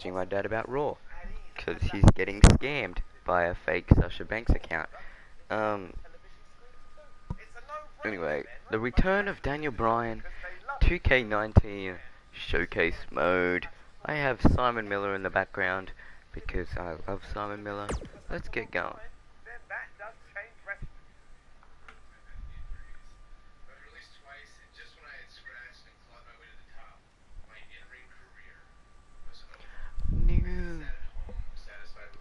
messaging my dad about Raw, because he's getting scammed by a fake Sasha Banks account. Anyway, the return of Daniel Bryan, 2K19 showcase mode. I have Simon Miller in the background because I love Simon Miller. Let's get going.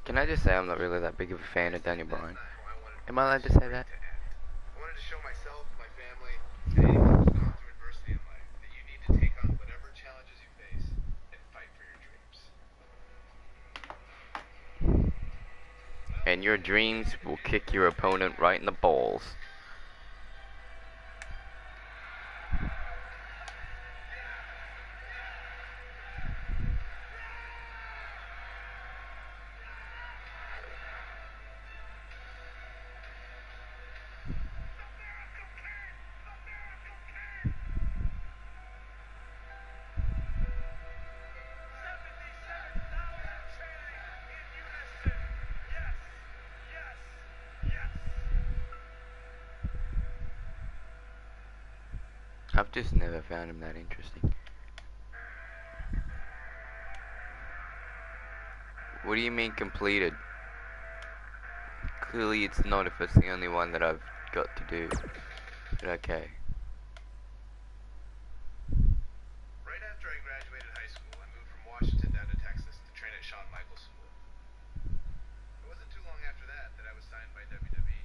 Can I just say I'm not really that big of a fan of Daniel Bryan? Am I allowed to say that? I wanted to show myself, my family, that anyone who's gone through adversity in life, that you need to take on whatever challenges you face and fight for your dreams. And your dreams will kick your opponent right in the balls. I've just never found him that interesting. What do you mean completed? Clearly it's not if it's the only one that I've got to do. But okay. Right after I graduated high school, I moved from Washington down to Texas to train at Shawn Michaels School. It wasn't too long after that I was signed by WWE.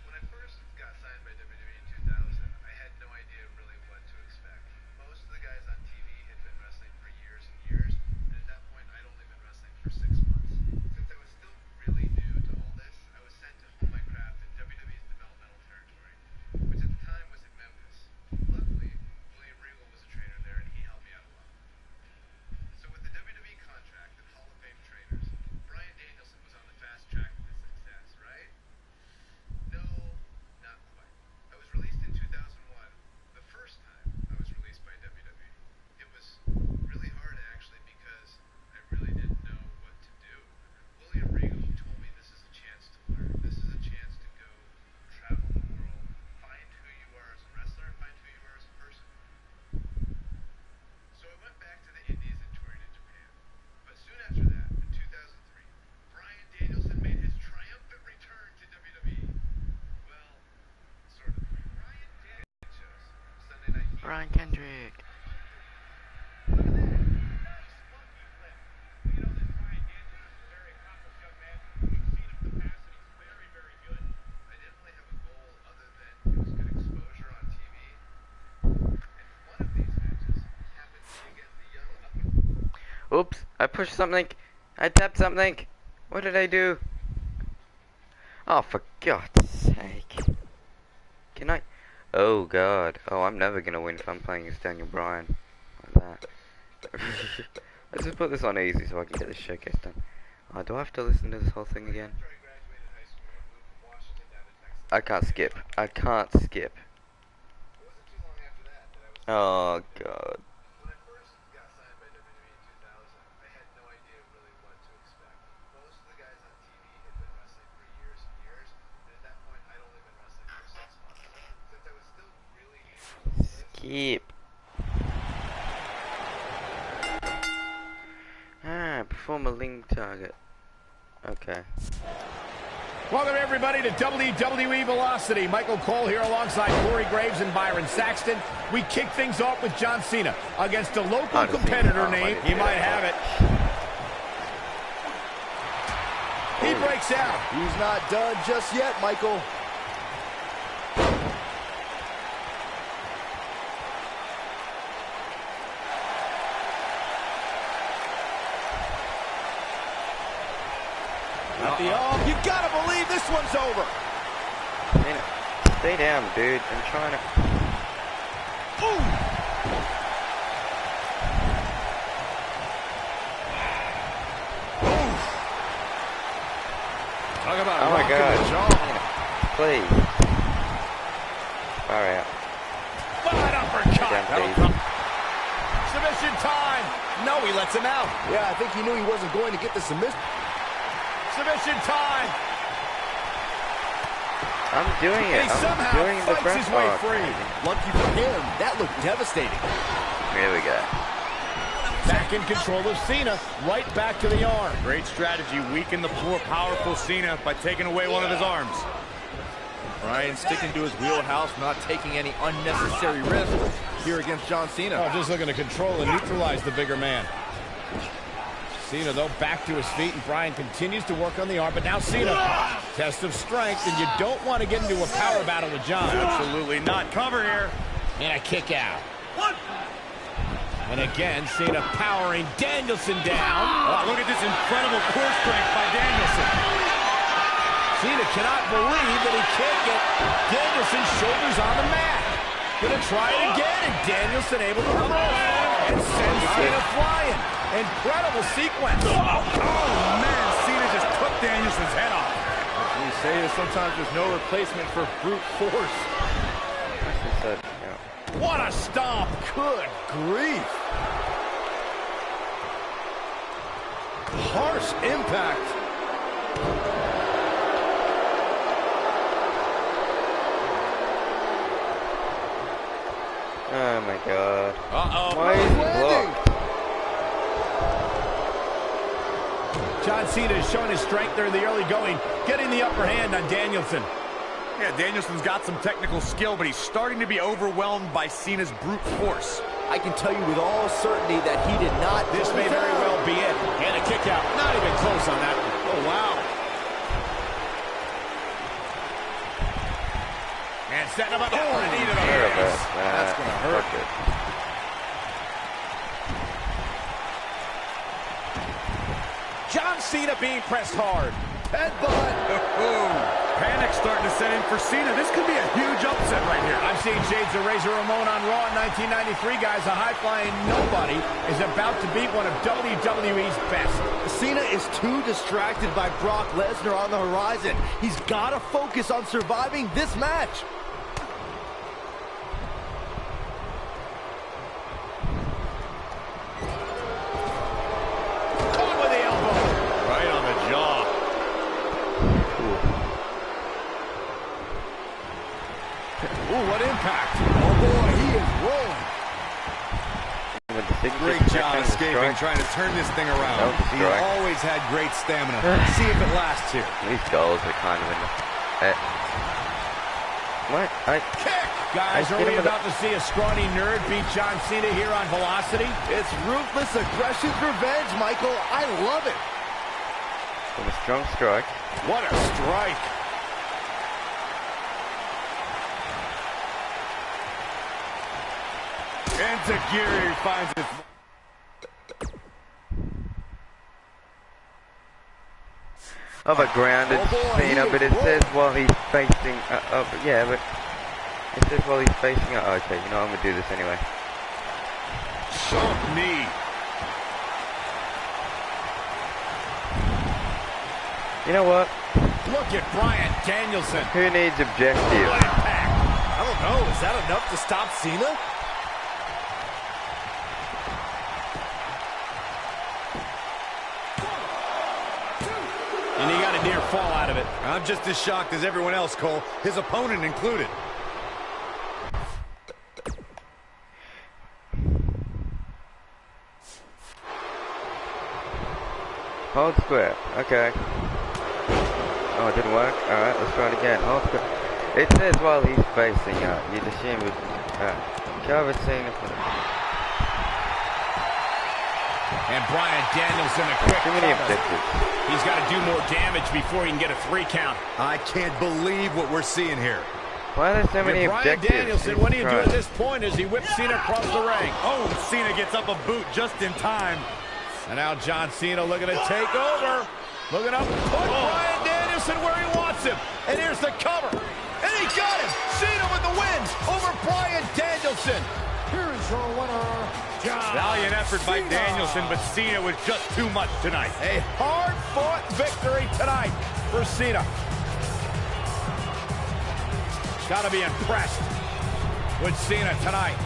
When I first got signed by WWE in 2000, I had no idea really what to expect. Most of the guys on TV had been wrestling for years and years, and at that point I'd only been wrestling for 6 months. Since I was still really new to all this, I was sent to hone my craft in WWE's developmental territory, which at the time was in Memphis. Luckily, William Regal was a trainer there and he helped me out a lot. So with the WWE contract and Hall of Fame trainers, Bryan Danielson was on the fast track to success, right? No, not quite. I was released in 2001, the first time I was released by WWE. It was really hard actually because I really didn't know what to do. William Regal told me this is a chance to learn. This is a chance to go travel the world, find who you are as a wrestler, find who you are as a person. So I went back to the Indies and toured in Japan. But soon after that, in 2003, Bryan Danielson made his triumphant return to WWE. Well, sort of. Bryan Danielson shows Sunday Night Heat. Brian Kendrick. Look at that. Nice funky flip. You know that Bryan Danielson is a very accomplished young man. We've seen him in the past and he's very, very good. I didn't really have a goal other than it was good exposure on TV. And one of these matches happened to be against the young up. Oops, I pushed something. I tapped something. What did I do? Oh, for God's sake. Can I? Oh, God. Oh, I'm never gonna win if I'm playing as Daniel Bryan. Like that. Let's just put this on easy so I can get this showcase done. Do I have to listen to this whole thing again? After I graduated high school, I moved from Washington down to Texas. I can't skip. I can't skip. It wasn't too long after that I was Oh, God. When I first got signed by WWE in 2000, I had no idea really what to expect. Most of the guys on TV had been wrestling for years and years, and at that point I'd only been wrestling for 6 months. Since I was still really new to all this, Skip. Perform a link target. Okay. Welcome everybody to WWE Velocity. Michael Cole here alongside Corey Graves and Byron Saxton. We kick things off with John Cena against a local competitor named, he might have it. He breaks out. He's not done just yet, Michael. You gotta believe this one's over. Stay down, dude. I'm trying to. Ooh. Talk about Oh my God. jaw. Please. Far out. What uppercut. Down, please. Submission time. No, he lets him out. Yeah, I think he knew he wasn't going to get the submission. Submission time. I'm doing it. He I'm somehow doing the fights his way breath free. Lucky for him, that looked devastating. Here we go. Back in control of Cena. Right back to the arm. Great strategy. Weaken the more powerful Cena by taking away one of his arms. Bryan sticking to his wheelhouse, not taking any unnecessary risks here against John Cena. Oh, just looking to control and neutralize the bigger man. Cena, though, back to his feet, and Bryan continues to work on the arm, but now Cena, test of strength, and you don't want to get into a power battle with John. Absolutely not. Cover here. And a kick out. And again, Cena powering Danielson down. Oh, look at this incredible core strength by Danielson. Cena cannot believe that he can't get Danielson's shoulders on the mat. Gonna try it again, and Danielson able to reverse. And sends Cena flying. Incredible sequence. Oh, man, Cena just took Danielson's head off. We say that sometimes there's no replacement for brute force. What a stomp. Good grief. Harsh impact. Oh my god. Uh-oh. Why is he blocked? John Cena is showing his strength there in the early going, getting the upper hand on Danielson. Yeah, Danielson's got some technical skill, but he's starting to be overwhelmed by Cena's brute force. I can tell you with all certainty that he did not. This may very well be it. And a kick out. Not even close on that one. Oh, wow. And setting him up. Oh, and knee to the face. That's going to hurt. John Cena being pressed hard. Headbutt. Panic starting to set in for Cena. This could be a huge upset right here. I've seen shades of Razor Ramon on Raw in 1993, guys. A high-flying nobody is about to beat one of WWE's best. Cena is too distracted by Brock Lesnar on the horizon. He's got to focus on surviving this match. Caught with the elbow. Right on the jaw. Ooh, what impact. Oh, boy, he is rolling. Great job escaping, trying to turn this thing around. He always had great stamina. See if it lasts here. These goals are kind of in the... What? Kick! Guys, are we about to see a scrawny nerd beat John Cena here on Velocity? It's ruthless aggression's revenge, Michael. I love it. From a strong strike. What a strike. And Tajiri finds it. Of a grounded Cena, but it says while he's facing... yeah, but... It says while he's facing... okay, you know, I'm going to do this anyway. Sharp knee. You know what? Look at Bryan Danielson. Who needs objective? What impact. I don't know. Is that enough to stop Cena? And he got a near fall out of it. I'm just as shocked as everyone else, Cole. His opponent included. Hold square. Okay. Oh, it didn't work. Alright, let's try it again. Hold square. It says while he's facing you'd assume it cover Cena for the... And Bryan Danielson a quick Too many cover. objectives. He's got to do more damage before he can get a 3 count. I can't believe what we're seeing here. Why are there so many Bryan objectives? Danielson, what do you do at this point as he whips Cena across the ring? Oh, Cena gets up a boot just in time. And now John Cena looking to take over. Looking up, put Bryan Danielson where he wants him. And here's the cover. And he got him. Cena with the win over Bryan Danielson. Here is your winner, John Valiant effort by Cena. Danielson, but Cena was just too much tonight. A hard-fought victory tonight for Cena. Got to be impressed with Cena tonight.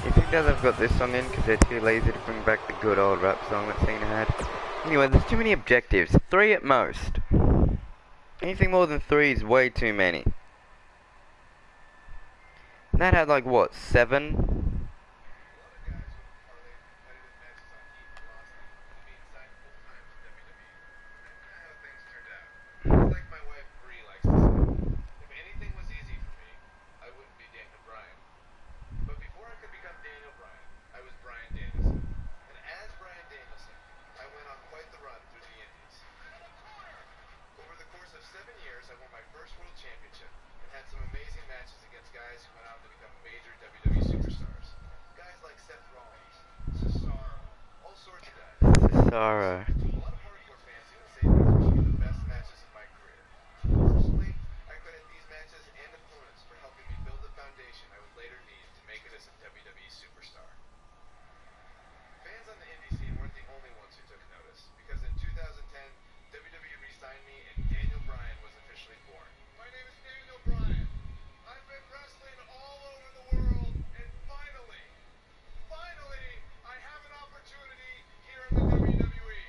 If you Yeah, they've got this song in because they're too lazy to bring back the good old rap song that Cena had. Anyway, there's too many objectives. 3 at most. Anything more than 3 is way too many. And that had like, what, 7? Like my wife Bree likes to say, if anything was easy for me, I wouldn't be Daniel Bryan. But before I could become Daniel Bryan, I was Bryan Danielson. And as Bryan Danielson, I went on quite the run through the Indies. Over the course of 7 years, I won my first world championship and had some amazing matches against guys who went on to become major WWE superstars. Guys like Seth Rollins, Cesaro, all sorts of guys. Sorrow. A lot of hardcore fans even say these were some of the best matches of my career. Personally, I credit these matches and opponents for helping me build the foundation I would later need to make it as a WWE superstar. Fans on the indie scene weren't the only ones who took notice, because in 2010, WWE re-signed me and Daniel Bryan was officially born. My name is Daniel Bryan. I've been wrestling all over the world, and finally, I have an opportunity here in the WWE.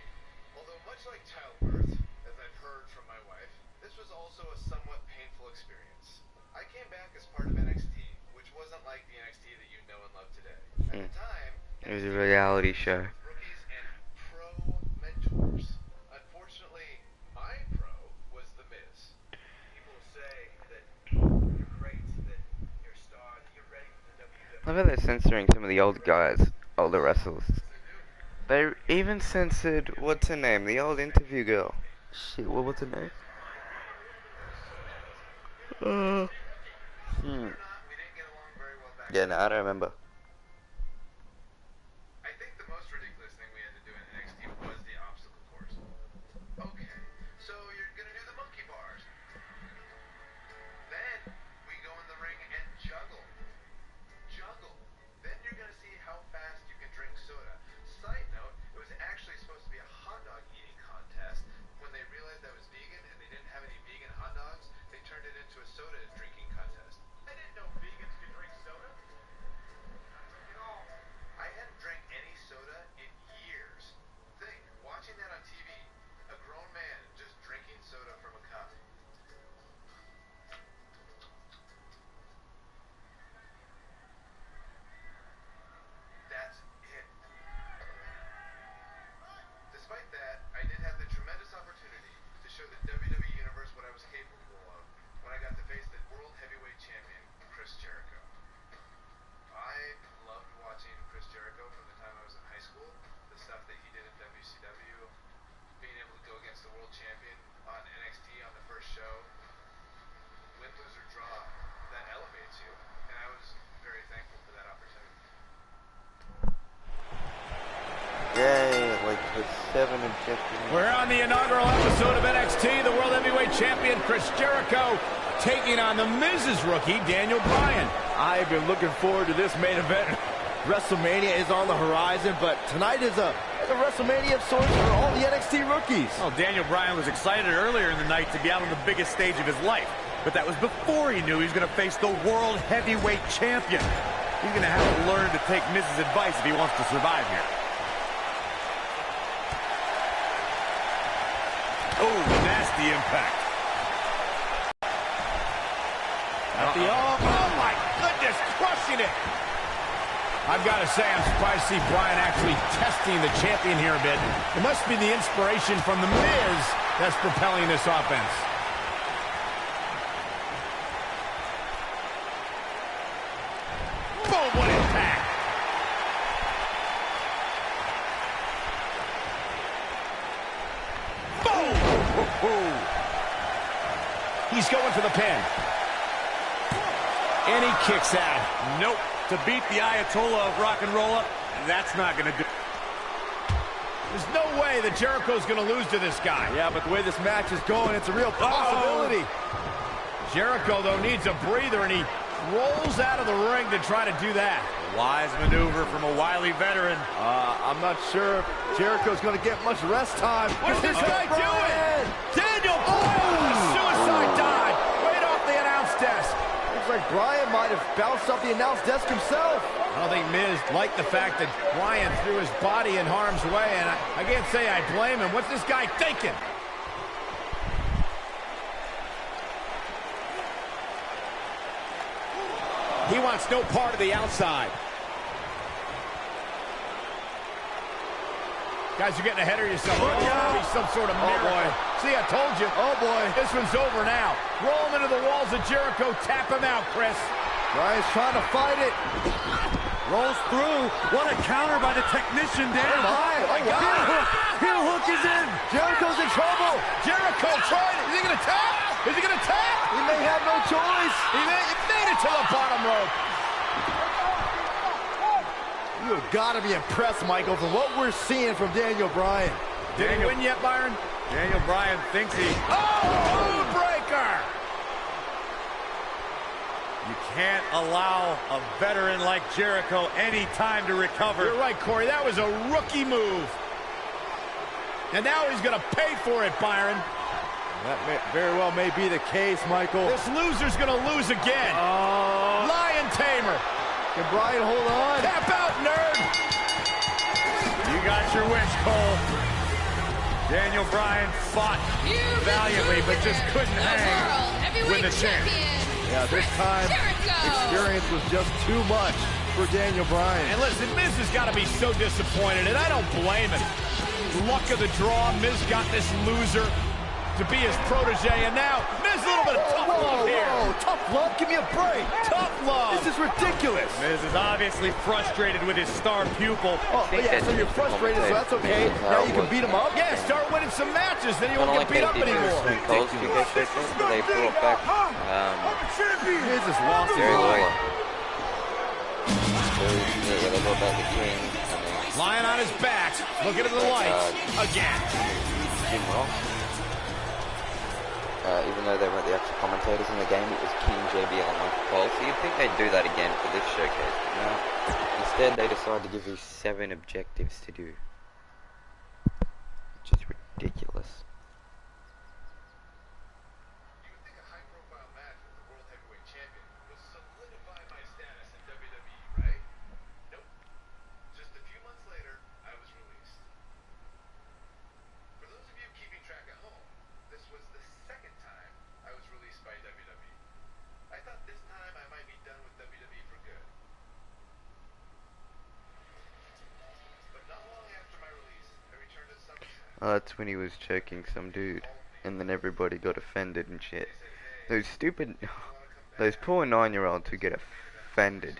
Although much like childbirth, as I've heard from my wife, this was also a somewhat painful experience. I came back as part of NXT, which wasn't like the NXT that you know and love today. At the time, It was a reality show. rookies and pro mentors. Unfortunately, my pro was The Miz. People say that you're great, that you're a star, that you're ready for the WWE. I bet they're censoring some of the old guys, older wrestlers. They even censored, what's her name, the old interview girl. Shit, what's her name? Yeah, no, I don't remember. I think the most ridiculous thing we had to do in NXT was the obstacle course. Okay, so you're gonna do the monkey bars. Then we go in the ring and juggle. Then you're gonna see how fast you can drink soda. Side note, it was actually supposed to be a hot dog eating contest. When they realized I was vegan and they didn't have any vegan hot dogs, they turned it into a soda drinking contest. I didn't know vegans could drink soda. I hadn't drank any soda in years. Think, watching that on TV, a grown man just drinking soda from a cup. That's it. Despite that, I did have the tremendous opportunity to show the WWE Universe what I was capable of when I got to face the World Heavyweight Champion, Chris Jericho. I loved watching Chris Jericho from the time I was in high school, the stuff that he did in WCW, being able to go against the World Champion on NXT on the first show, win, lose, or draw, that elevates you, and I was very thankful for that opportunity. Yay, like the 7 objectives. We're on the inaugural episode of NXT. The World Heavyweight Champion Chris Jericho taking on the Miz's rookie, Daniel Bryan. I've been looking forward to this main event. WrestleMania is on the horizon, but tonight is a WrestleMania of sorts for all the NXT rookies. Well, Daniel Bryan was excited earlier in the night to be out on the biggest stage of his life. But that was before he knew he was going to face the World Heavyweight Champion. He's going to have to learn to take Miz's advice if he wants to survive here. Oh, nasty impact. Oh my goodness, crushing it. I've got to say, I'm surprised to see Bryan actually testing the champion here a bit. It must be the inspiration from The Miz that's propelling this offense. Boom, what impact. Boom! He's going for the pin. And he kicks out. Nope. To beat the Ayatollah of rock and roll up, that's not going to do. There's no way that Jericho's going to lose to this guy. Yeah, but the way this match is going, it's a real possibility. Jericho, though, needs a breather, and he rolls out of the ring to try to do that. Wise maneuver from a wily veteran. I'm not sure if Jericho's going to get much rest time. What's this guy doing? Daniel Bryan! Suicide dive right off the announce desk. Looks like Bryan might have bounced off the announce desk himself. I don't think Miz liked the fact that Bryan threw his body in harm's way, and I can't say I blame him. What's this guy thinking? He wants no part of the outside. Guys, you're getting ahead of yourself. Oh, yeah. Be some sort of miracle. Boy. See, I told you. Oh, boy. This one's over now. Roll him into the walls of Jericho. Tap him out, Chris. Bryan's trying to fight it. Rolls through. What a counter by the technician, Dan. Oh, my God. Heel hook is in. Jericho's in trouble. Jericho tried it. Is he going to tap? Is he going to tap? He may have no choice. He made it to the bottom rope. You have got to be impressed, Michael, from what we're seeing from Daniel Bryan. Did he win yet, Byron? Daniel Bryan thinks he... Oh, breaker! You can't allow a veteran like Jericho any time to recover. You're right, Corey. That was a rookie move. And now he's going to pay for it, Byron. That very well may be the case, Michael. This loser's going to lose again. Lion Tamer. Can Bryan hold on? Tap out, nerd. You got your wish, Cole. Daniel Bryan fought valiantly, but just couldn't hang with the champ. Yeah, this time, experience was just too much for Daniel Bryan. And listen, Miz has got to be so disappointed, and I don't blame him. Luck of the draw, Miz got this loser to be his protege, and now Miz a little bit of tough love here. Tough love? Give me a break. Tough love. This is ridiculous. Miz is obviously frustrated with his star pupil. Oh, yeah, so you're frustrated, so that's okay. Now you can beat him up? Yeah, start winning some matches, then you won't get beat up anymore. They brought back Miz is lost his Jerry mind. Lawler. They brought back the King. Lying on his back, looking at the lights again. Jim Ross. Even though they weren't the actual commentators in the game, it was King, JBL, and Michael Cole. So you'd think they'd do that again for this showcase, but no. Instead, they decided to give you 7 objectives to do, which is ridiculous. You would think a high-profile match with the World Heavyweight Champion would solidify my status in WWE, right? Nope. Just a few months later, I was released. For those of you keeping track at home, this was the second time I was released by WWE. I thought this time I might be done with WWE for good. But not long after my release, I returned to SummerSlam. Oh, that's when he was choking some dude, and then everybody got offended and shit. Those stupid, those poor 9-year-olds who get offended.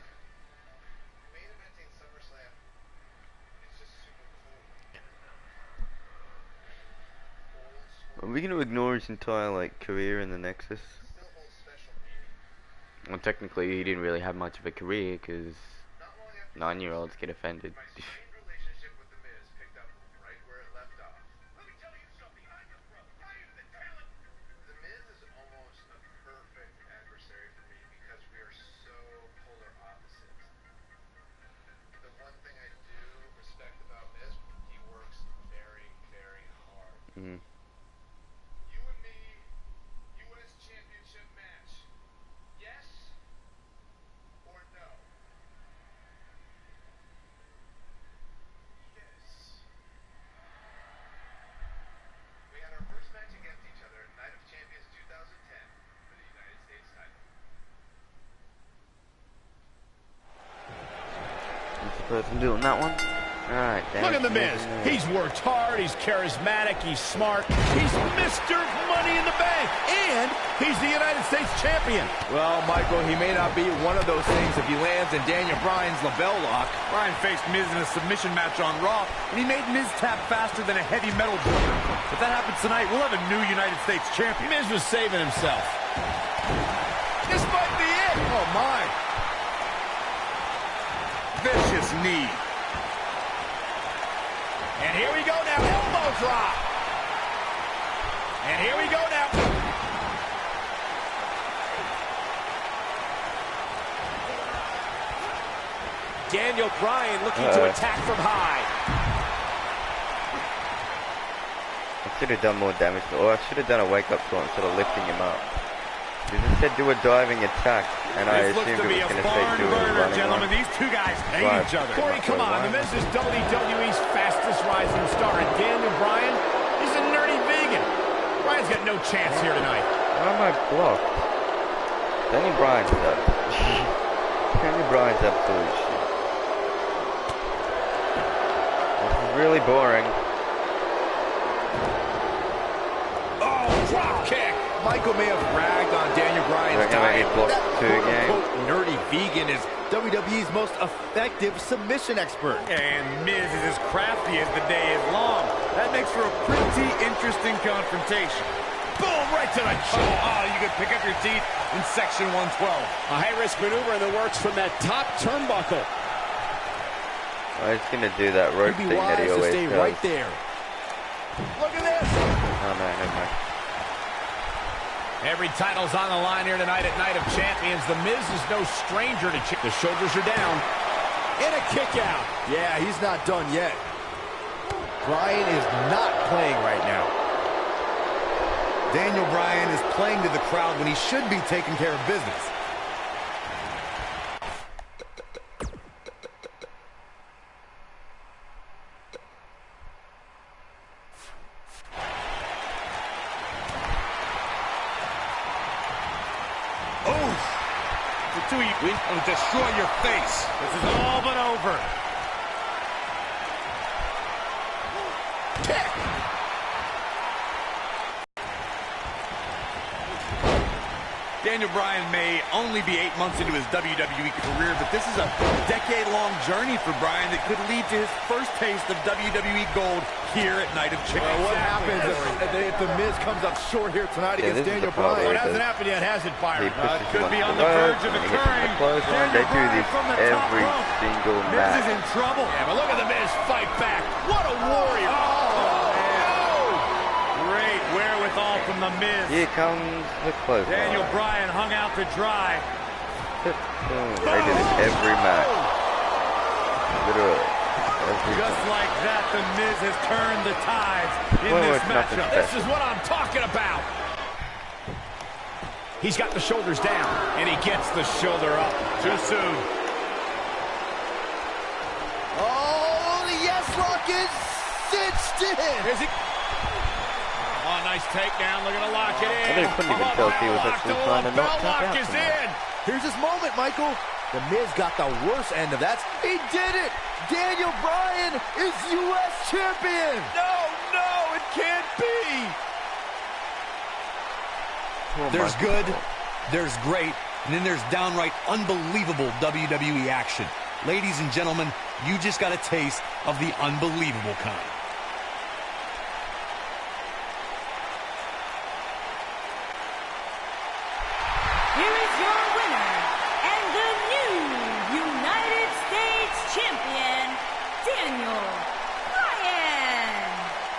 Main eventing SummerSlam, it's just super cool. Are we gonna ignore his entire like career in the Nexus? Still holds special meaning. Well, technically, he didn't really have much of a career because Not long after 9-year-olds get offended. my strained relationship with The Miz picked up right where it left off. Let me tell you something, I'm your brother. I am the talent. The Miz is almost a perfect adversary for me because we are so polar opposites. The one thing I do respect about Miz, he works very, very hard. Mm. You and me, U.S. Championship match. Yes or no? Yes. We had our first match against each other at Night of Champions 2010 for the United States title. What's the person doing that one? Alright, Look at the Miz. He's worked hard, he's charismatic, he's smart, he's Mr. Money in the Bank, and he's the United States champion. Well, Michael, he may not be one of those things if he lands in Daniel Bryan's label lock. Bryan faced Miz in a submission match on Raw, and he made Miz tap faster than a heavy metal drummer. If that happens tonight, we'll have a new United States champion. Miz was saving himself. This might be it. Oh, my. Vicious knee. And here we go now, elbow drop. And here we go now. Daniel Bryan looking to attack from high. I should have done more damage, or I should have done a wake-up call instead of lifting him up. Because instead do a diving attack. And I This looks assumed to it be was a going to take barn two of burner, running gentlemen. one. These two guys hate Right. each other. Corey, come on. The Miz is WWE's fastest rising star. And Daniel Bryan, he's a nerdy vegan. Bryan's got no chance here tonight. Why am I blocked? Danny Bryan's up. Danny Bryan's absolute shit. This is really boring. Oh, drop kick. Michael may have ragged on Daniel Bryan's Reckon I diet. get blocked That two again. quote-unquote nerdy vegan is WWE's most effective submission expert. And Miz is as crafty as the day is long. That makes for a pretty interesting confrontation. Boom, right to the chin. Oh, you could pick up your teeth in section 112. A high-risk maneuver in the works from that top turnbuckle. Oh, he's going to do that rope You'd thing be that he wise to always stay does. right there. Look at this. Oh no, never mind. Every title's on the line here tonight at Night of Champions. The Miz is no stranger to the shoulders are down. And a kick out. Yeah, he's not done yet. Bryan is not playing right now. Daniel Bryan is playing to the crowd when he should be taking care of business. It'll destroy your face. This is all but over. Kick. Daniel Bryan may only be 8 months into his WWE career, but this is a decade-long journey for Bryan that could lead to his first taste of WWE gold here at Night of Champions. Well, what happens if the Miz comes up short here tonight Yeah, against this is Daniel the part Bryan? It where hasn't happened yet, has it, He Byron? pushes Could him be off on the the verge rope, of and he gets him occurring. a clothesline. They do this from the top every rope. single Miz is match. in trouble. Yeah, but look at the Miz fight back. What a warrior. Great wherewithal from the Miz. Here comes the clothesline. Daniel Bryan hung out to dry. Boom. They do this every match. Literally. Every Just time. like that, the Miz has turned the tides in Well, this it's nothing matchup. This is what I'm talking about. He's got the shoulders down, and he gets the shoulder up. Too soon. Oh, the yes lock is cinched in. Is he? Oh, nice takedown. Look at the lock it in. I couldn't even tell if he was actually trying to not tap Lock out is someone. in. Here's his moment, Michael. The Miz got the worst end of that. He did it. Daniel Bryan is U.S. champion. No, it can't be. Oh There's my good, God. there's great, and then there's downright unbelievable WWE action. Ladies and gentlemen, you just got a taste of the unbelievable kind. Here is your winner and the new United States Champion, Daniel Bryan.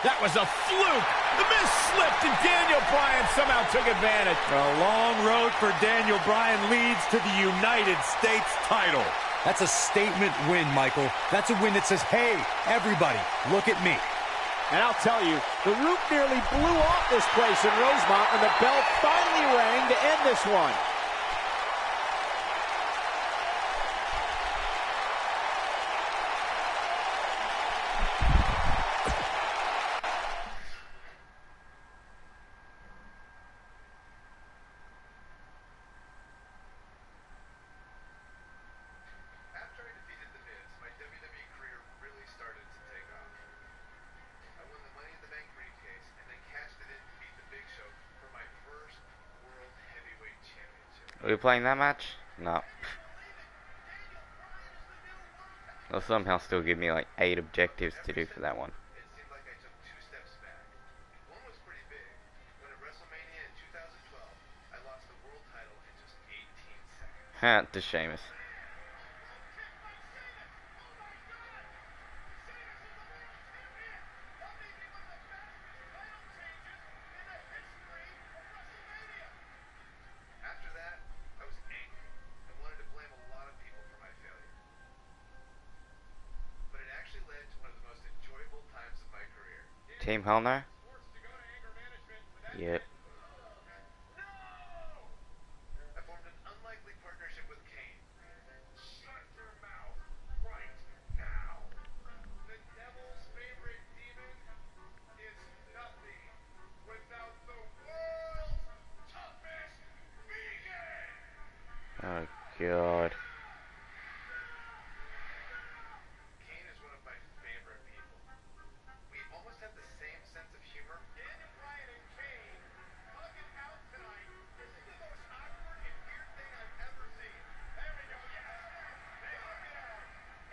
That was a fluke. The Miz slipped, and Daniel Bryan somehow took advantage. A long road for Daniel Bryan leads to the United States title. That's a statement win, Michael. That's a win that says, hey, everybody, look at me. And I'll tell you, the roof nearly blew off this place in Rosemont when the bell finally rang to end this one. After I defeated The Miz, my WWE career really started to take off. I won the Money in the Bank briefcase and then cashed it in to beat The Big Show for my first World Heavyweight Championship. Are we playing that match? No. They'll somehow still give me like 8 objectives to do for that one. It seemed like I took 2 steps back. One was pretty big. When at WrestleMania in 2012, I lost the world title in just 18 seconds. Ha, to Sheamus. After that, I was angry and wanted to blame a lot of people for my failure. But it actually led to one of the most enjoyable times of my career. Team Hell No? Yep. I formed an unlikely partnership god. Kane is one of my favorite people. We almost have the same sense of humor. Daniel Bryan and Kane hugging out tonight. This is the most awkward and weird thing I've ever seen. There we go. Yes, they hug it out.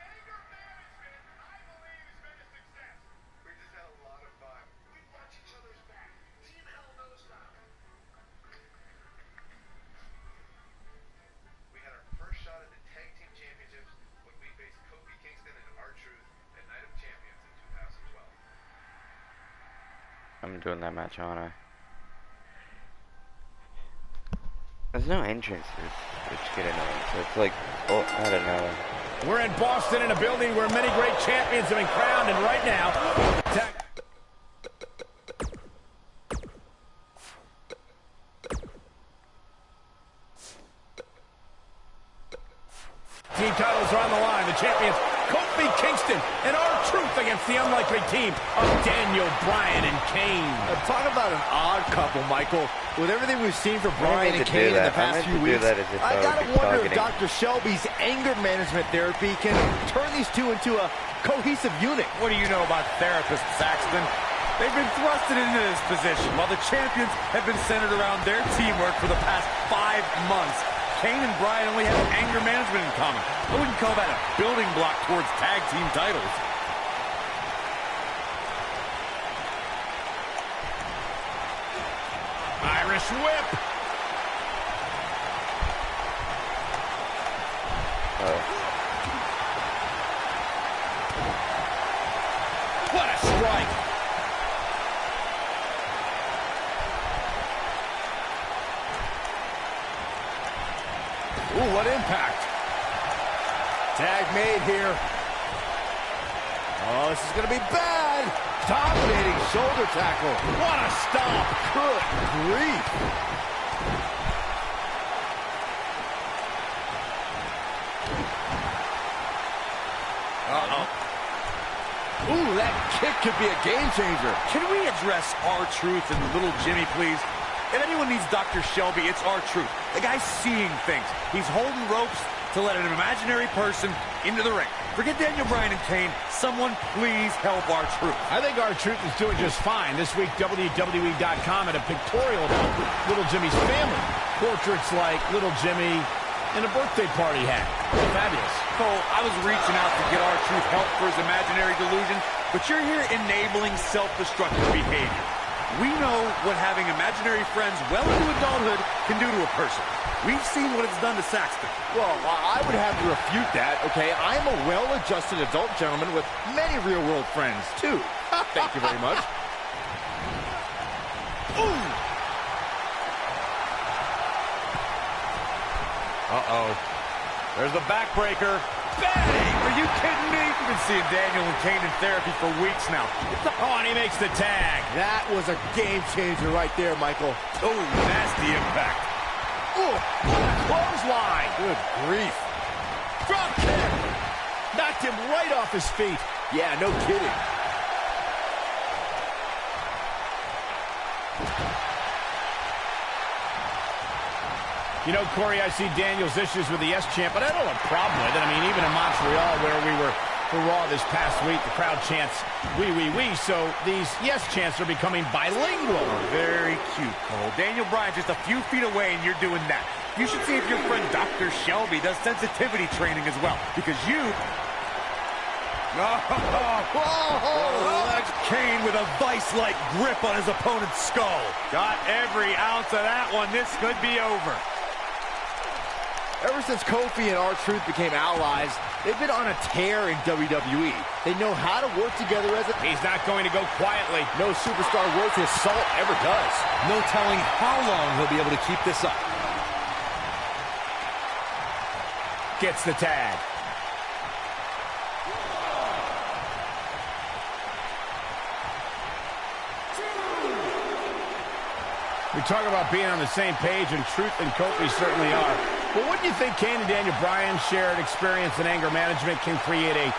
Anger management, I believe, has been a success. We just had a lot of fun. We watch each other's back. Team Hell No Stop. We had our first shot at the Tag Team Championships when we faced Kofi Kingston and R-Truth at Night of Champions in 2012. I'm doing that match, aren't I? There's no entrances, which get annoying. So it's like, oh, I don't know. We're in Boston in a building where many great champions have been crowned, and right now, team titles are on the line. The champions, Kofi Kingston and R-Truth against the unlikely team of Daniel Bryan and Kane. Talk about an odd couple, Michael. With everything we've seen from Bryan and Kane in the past few weeks, I gotta wonder if Dr. Shelby's anger management therapy can turn these two into a cohesive unit. What do you know about therapists, Saxton? They've been thrusted into this position while the champions have been centered around their teamwork for the past 5 months. Kane and Bryan only have anger management in common. I wouldn't call that a building block towards tag team titles. Irish whip. What a strike. Ooh, what impact. Tag made here. Oh, this is going to be bad. Dominating shoulder tackle. What a stop. Good grief. Uh-oh. Ooh, that kick could be a game changer. Can we address R-Truth and Little Jimmy, please? If anyone needs Dr. Shelby, it's R-Truth. The guy's seeing things. He's holding ropes to let an imaginary person into the ring. Forget Daniel Bryan and Kane. Someone please help R-Truth. I think R-Truth is doing just fine. This week, WWE.com had a pictorial about Little Jimmy's family. Portraits like Little Jimmy and a birthday party hat. Fabulous. Cole, I was reaching out to get R-Truth help for his imaginary delusion, but you're here enabling self-destructive behavior. We know what having imaginary friends well into adulthood can do to a person. We've seen what it's done to Saxton. Well, I would have to refute that, okay? I'm a well-adjusted adult gentleman with many real-world friends, too. Thank you very much. Ooh! Uh-oh. There's the backbreaker. Bang! Are you kidding me? We've been seeing Daniel and Kane in therapy for weeks now. Oh, and he makes the tag. That was a game changer right there, Michael. Oh, nasty impact. Oh, what a clothesline. Good grief. Drop kick. Knocked him right off his feet. Yeah, no kidding. You know, Corey, I see Daniel's issues with the Yes Chant, but I don't have a problem with it. I mean, even in Montreal, where we were for Raw this past week, the crowd chants, "We, we, we," so these Yes Chants are becoming bilingual. Very cute, Cole. Daniel Bryan just a few feet away, and you're doing that. You should see if your friend Dr. Shelby does sensitivity training as well, because you... That's Kane with a vice-like grip on his opponent's skull. Got every ounce of that one. This could be over. Ever since Kofi and R-Truth became allies, they've been on a tear in WWE. They know how to work together as a... He's not going to go quietly. No superstar worth his salt ever does. No telling how long he'll be able to keep this up. Gets the tag. We talk about being on the same page, and Truth and Kofi certainly are. But wouldn't you think Kane and Daniel Bryan's shared experience in anger management can create a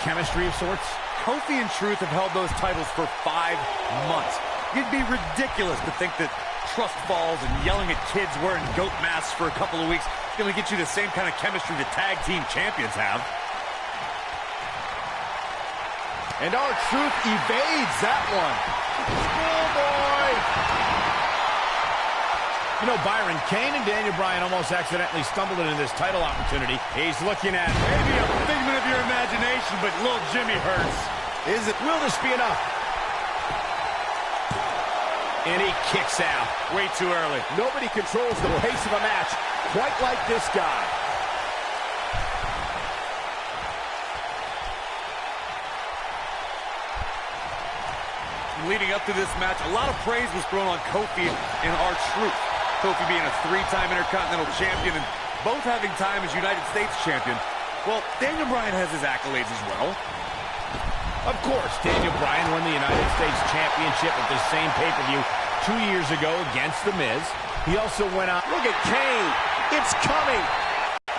chemistry of sorts? Kofi and Truth have held those titles for 5 months. It'd be ridiculous to think that trust falls and yelling at kids wearing goat masks for a couple of weeks going to get you the same kind of chemistry the tag team champions have. And R-Truth evades that one. Schoolboy! You know, Byron, Kane and Daniel Bryan almost accidentally stumbled into this title opportunity. He's looking at maybe a figment of your imagination, but little Jimmy hurts. Will this be enough? And he kicks out. Way too early. Nobody controls the pace of a match quite like this guy. Leading up to this match, a lot of praise was thrown on Kofi and R-Truth. Kofi being a 3-time Intercontinental Champion and both having time as United States Champion. Well, Daniel Bryan has his accolades as well. Of course, Daniel Bryan won the United States Championship at the same pay-per-view 2 years ago against The Miz. He also went out. Look at Kane. It's coming.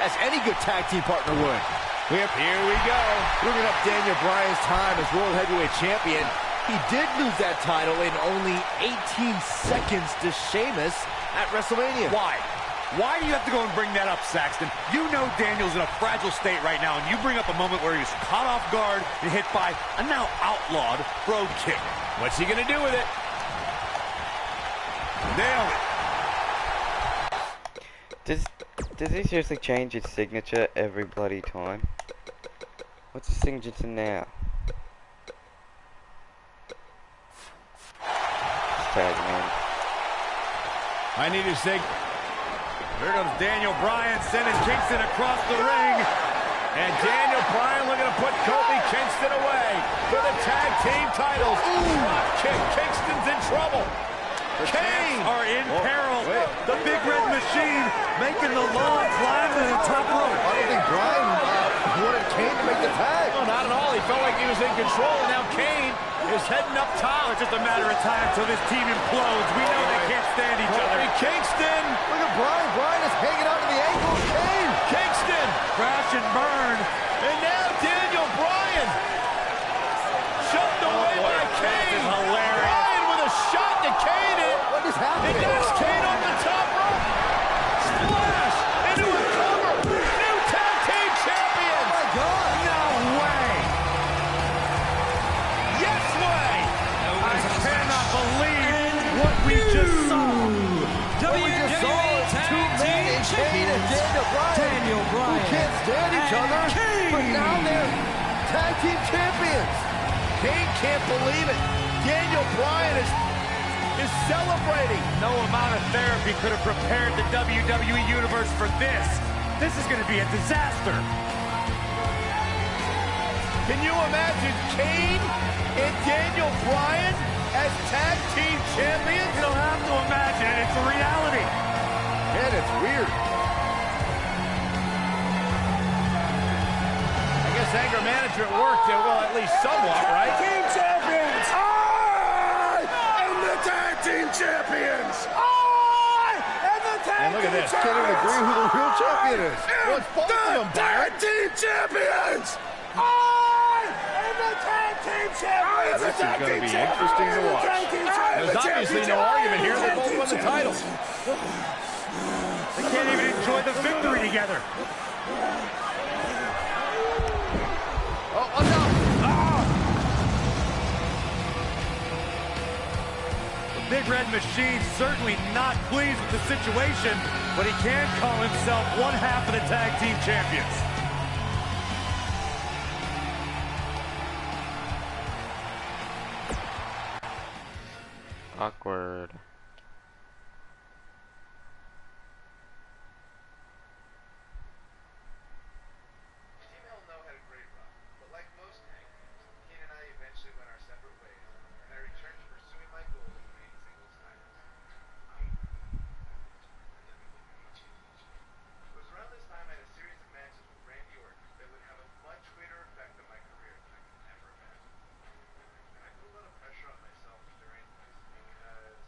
As any good tag team partner would. Here we go. Bringing up Daniel Bryan's time as World Heavyweight Champion. He did lose that title in only 18 seconds to Sheamus at WrestleMania. Why? Why do you have to go and bring that up, Saxton? You know Daniel's in a fragile state right now, and you bring up a moment where he was caught off guard and hit by a now outlawed Brogue Kick. What's he going to do with it? Nailed it. Does he seriously change his signature every bloody time? What's his signature now? Tag, man. I need to say. Here comes Daniel Bryan sending Kingston across the ring. And Daniel Bryan looking to put Kofi Kingston away for the tag team titles. Drop kick. Kingston's in trouble. Kane are in peril. The Big Red Machine making the long climb to the top rope. I don't think Bryan wanted Kane to make the tag. No, not at all. He felt like he was in control, and now Kane is heading up top. It's just a matter of time until this team implodes. We know they can't stand each other. Kingston. Look at Bryan. Bryan is hanging onto the ankle of Kane. Kingston. Crash and burn. And now Daniel Bryan. Shoved away by Kane. This is hilarious. Bryan with a shot to Kane. What is happening? It knocks Kane off the top rope. Splash into a cover. New tag team champion. Oh my God. No way. Yes way. I cannot believe what we just saw. WWE Tag Team Champions Daniel Bryan who can't stand each other, but now they're tag team champions. Kane can't believe it. Daniel Bryan is celebrating. No amount of therapy could have prepared the WWE Universe for this. This is going to be a disaster. Can you imagine Kane and Daniel Bryan as tag team champions? You don't have to imagine it. It's a reality. Man, it's weird. I guess anger management worked, well, at least somewhat, right? Team champions! I am the tag team champions! I am the tag And look at this. Can't even agree who the real champion is. Well, it's both of them, Byron. tag team champions! I am the tag team champions! This is going to be interesting to watch. There's obviously no argument here. They both won the titles. They can't even enjoy the victory together. Oh, no. The Big Red Machine certainly not pleased with the situation, but he can call himself one half of the tag team champions. Awkward. Team Hell No had a great run, but like most tag teams, Kane and I eventually went our separate ways, and I returned to pursuing my goal of winning singles titles. It was around this time I had a series of matches with Randy Orton that would have a much greater effect on my career than I could ever imagine. And I put a lot of pressure on myself during this because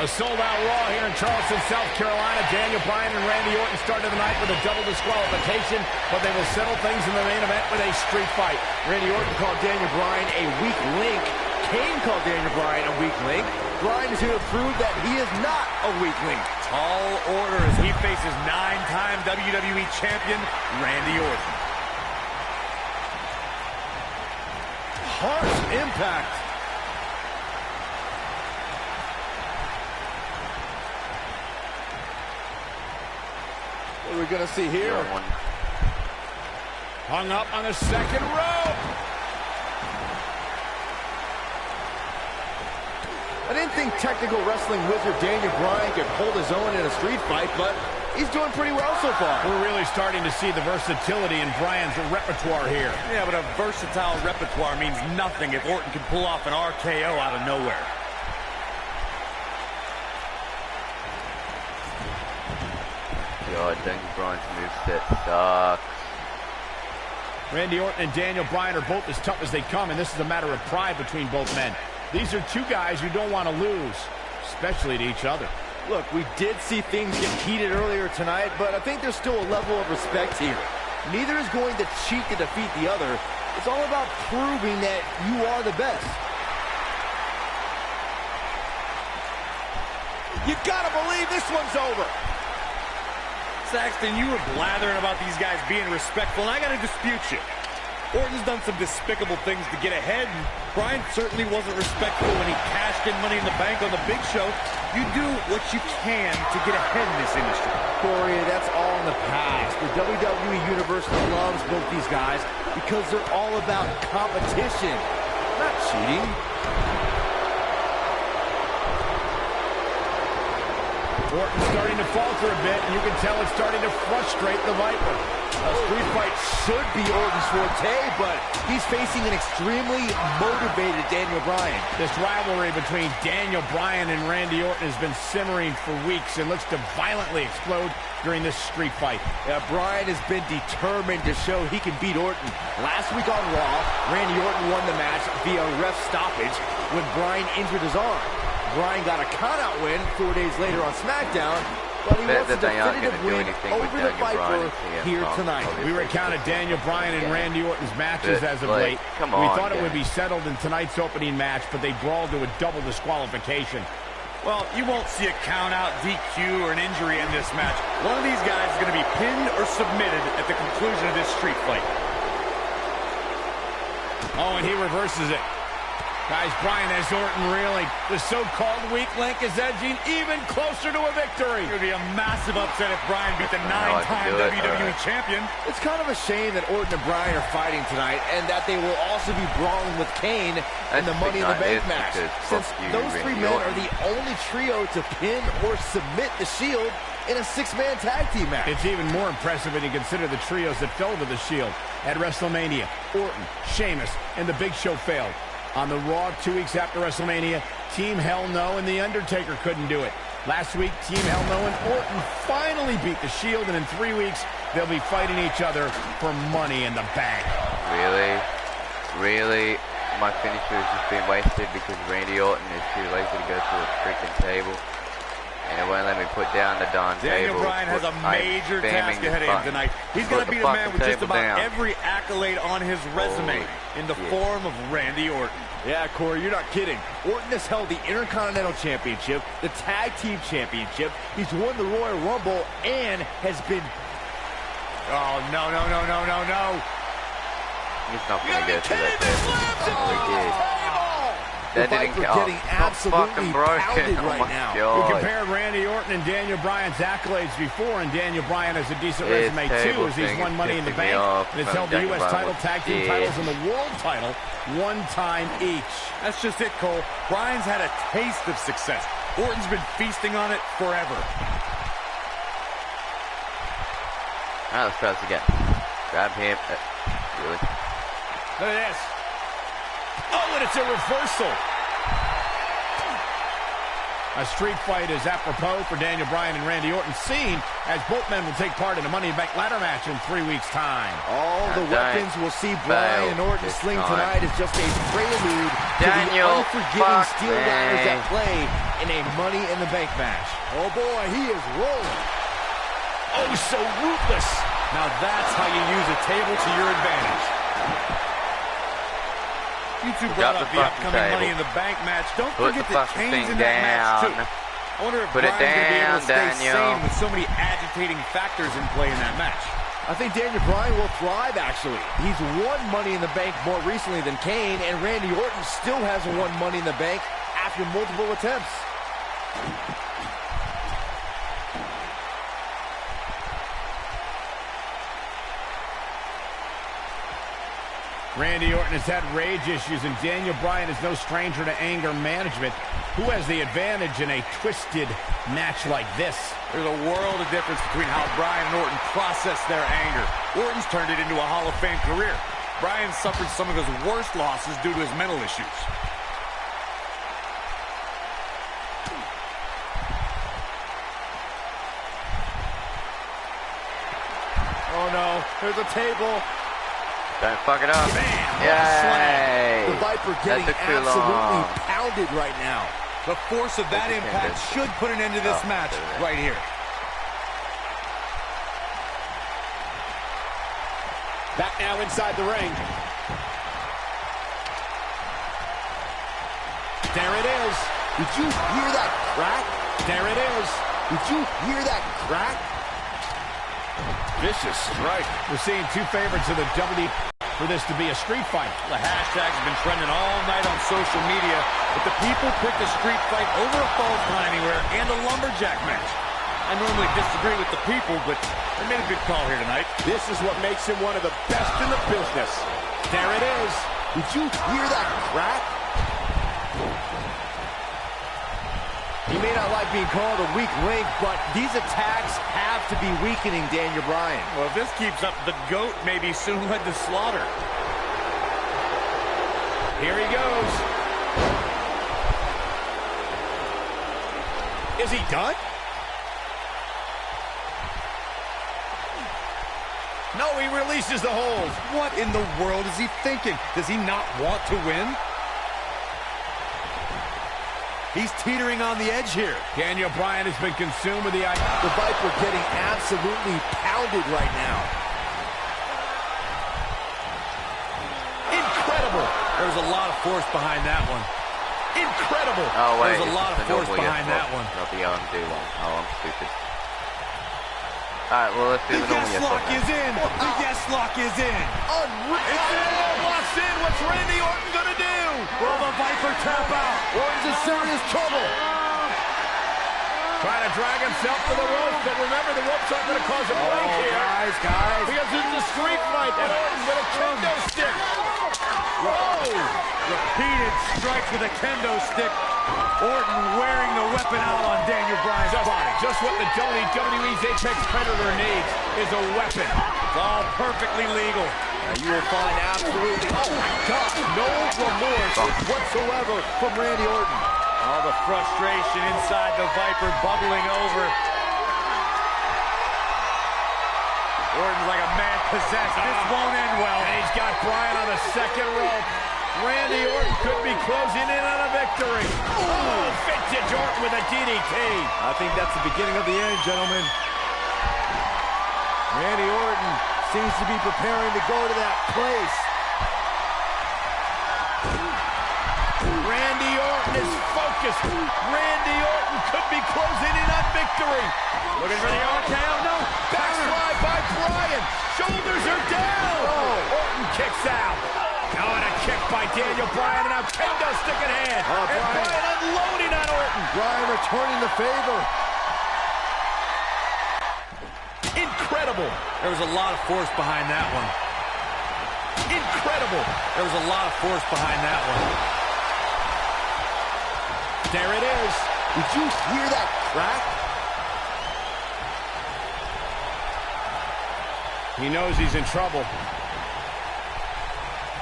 sold-out Raw here in Charleston, South Carolina. Daniel Bryan and Randy Orton started the night with a double disqualification, but they will settle things in the main event with a street fight. Randy Orton called Daniel Bryan a weak link. Kane called Daniel Bryan a weak link. Bryan is here to prove that he is not a weak link. Tall order as he faces 9-time WWE Champion Randy Orton. Harsh impact. What are we going to see here? Hung up on the second rope. I didn't think technical wrestling wizard Daniel Bryan could hold his own in a street fight, but he's doing pretty well so far. We're really starting to see the versatility in Bryan's repertoire here. Yeah, but a versatile repertoire means nothing if Orton can pull off an RKO out of nowhere. God, Daniel Bryan's moveset sucks. Randy Orton and Daniel Bryan are both as tough as they come, and this is a matter of pride between both men. These are two guys you don't want to lose, especially to each other. Look, we did see things get heated earlier tonight, but I think there's still a level of respect here. Neither is going to cheat to defeat the other. It's all about proving that you are the best. You gotta believe this one's over. Saxton, you were blathering about these guys being respectful, and I gotta dispute you. Orton's done some despicable things to get ahead, and Bryan certainly wasn't respectful when he cashed in Money in the Bank on the Big Show. You do what you can to get ahead in this industry. Corey, that's all in the past. The WWE Universe loves both these guys because they're all about competition, not cheating. Orton's starting to falter a bit, and you can tell it's starting to frustrate the Viper. A street fight should be Orton's forte, but he's facing an extremely motivated Daniel Bryan. This rivalry between Daniel Bryan and Randy Orton has been simmering for weeks and looks to violently explode during this street fight. Yeah, Bryan has been determined to show he can beat Orton. Last week on Raw, Randy Orton won the match via ref stoppage when Bryan injured his arm. Bryan got a count-out win 4 days later on SmackDown, but he wants a definitive win over the Viper here tonight. We recounted Daniel Bryan and Randy Orton's matches as of late. Come we on, thought it would be settled in tonight's opening match, but they brawled to a double disqualification. Well, you won't see a count-out, DQ, or an injury in this match. One of these guys is going to be pinned or submitted at the conclusion of this street fight. Oh, and he reverses it. Guys, Bryan has Orton reeling. The so-called weak link is edging even closer to a victory. It would be a massive upset if Bryan beat the 9-time WWE Champion. It's kind of a shame that Orton and Bryan are fighting tonight and that they will also be brawling with Kane in the Money in the Bank match, since those three men are the only trio to pin or submit the Shield in a six-man tag team match. It's even more impressive when you consider the trios that fell to the Shield. At WrestleMania, Orton, Sheamus, and The Big Show failed. On the Raw 2 weeks after WrestleMania, Team Hell No and The Undertaker couldn't do it. Last week, Team Hell No and Orton finally beat the Shield, and in 3 weeks, they'll be fighting each other for Money in the Bank. Really? Really? My finisher has just been wasted because Randy Orton is too lazy to go to a freaking table. And it won't let me put down the darn table. Daniel Bryan has a major task ahead of him tonight. He's going to beat a man with just about every accolade on his resume in the form of Randy Orton. Yeah, Corey, you're not kidding. Orton has held the Intercontinental Championship, the Tag Team Championship. He's won the Royal Rumble and has been... Oh, no. He's not going to go to that table. The Viper getting absolutely pounded right now. We compared Randy Orton and Daniel Bryan's accolades before, and Daniel Bryan has a decent resume too, as he's won Money in the Bank and has held the U.S. title, tag team titles, and the world title one time each. That's just it, Cole. Bryan's had a taste of success. Orton's been feasting on it forever. All right, let's try this again. Grab him. Really? Look at this. Oh, and it's a reversal. A street fight is apropos for Daniel Bryan and Randy Orton, seen as both men will take part in a Money in the Bank ladder match in 3 weeks' time. All the weapons we'll see Bryan and Orton sling tonight is just a prelude to the unforgiving steel ladders at play in a Money in the Bank match. Oh boy, he is rolling. Oh, so ruthless. Now that's how you use a table to your advantage. You two brought up the upcoming Money in the Bank match. Don't forget that Kane's in that match, too. I wonder if Bryan's going to be able to stay sane with so many agitating factors in play in that match. I think Daniel Bryan will thrive, actually. He's won Money in the Bank more recently than Kane, and Randy Orton still hasn't won Money in the Bank after multiple attempts. Randy Orton has had rage issues, and Daniel Bryan is no stranger to anger management. Who has the advantage in a twisted match like this? There's a world of difference between how Bryan and Orton process their anger. Orton's turned it into a Hall of Fame career. Bryan suffered some of his worst losses due to his mental issues. Oh no, there's a table. Don't fuck it up. Yay! The Viper getting absolutely pounded right now. The force of that impact should put an end to this match right here. Back now inside the ring. There it is. Did you hear that crack? There it is. Did you hear that crack? Vicious strike. We're seeing two favorites of the WWE for this to be a street fight. The hashtag's been trending all night on social media, but the people picked a street fight over a falls count anywhere and a lumberjack match. I normally disagree with the people, but they made a good call here tonight. This is what makes him one of the best in the business. There it is. Did you hear that crack? He may not like being called a weak link, but these attacks have to be weakening Daniel Bryan. Well, if this keeps up, the GOAT may be soon led to slaughter. Here he goes. Is he done? No, he releases the hold. What in the world is he thinking? Does he not want to win? He's teetering on the edge here. Daniel Bryan has been consumed with the idea. The Viper getting absolutely pounded right now. Incredible. There's a lot of force behind that one. Incredible. Oh, wait. There's a lot of force behind that one. Not the undo one. Oh, I'm stupid. Alright, well, let's do the normal yes lock is in. The yes lock is in. It's in. Locks in. What's Randy Orton going to do? Will the Viper tap out? Orton's in serious trouble. Trying to drag himself to the ropes, but remember, the ropes aren't going to cause a break here. Guys. Because it's a street fight, and Orton with a kendo stick. Whoa! Repeated strikes with a kendo stick. Orton wearing the weapon out on Daniel Bryan's body. Just what the WWE's Apex Predator needs is a weapon. It's all perfectly legal. You will find absolutely, oh my God, no remorse whatsoever from Randy Orton. All the frustration inside the Viper bubbling over. Orton's like a man possessed. This won't end well. And he's got Bryan on the second rope. Randy Orton could be closing in on a victory. Oh, vintage Orton with a DDT. I think that's the beginning of the end, gentlemen. Randy Orton seems to be preparing to go to that place. Randy Orton is focused. Randy Orton could be closing in on victory. Looking for the RKO. No. Backslide by Bryan. Shoulders are down. Oh, Orton kicks out. Now on a kick by Daniel Bryan, and now kendo stick in hand. And Bryan unloading on Orton. Bryan returning the favor. Incredible. There was a lot of force behind that one. Incredible. There was a lot of force behind that one. There it is. Did you hear that crack? He knows he's in trouble.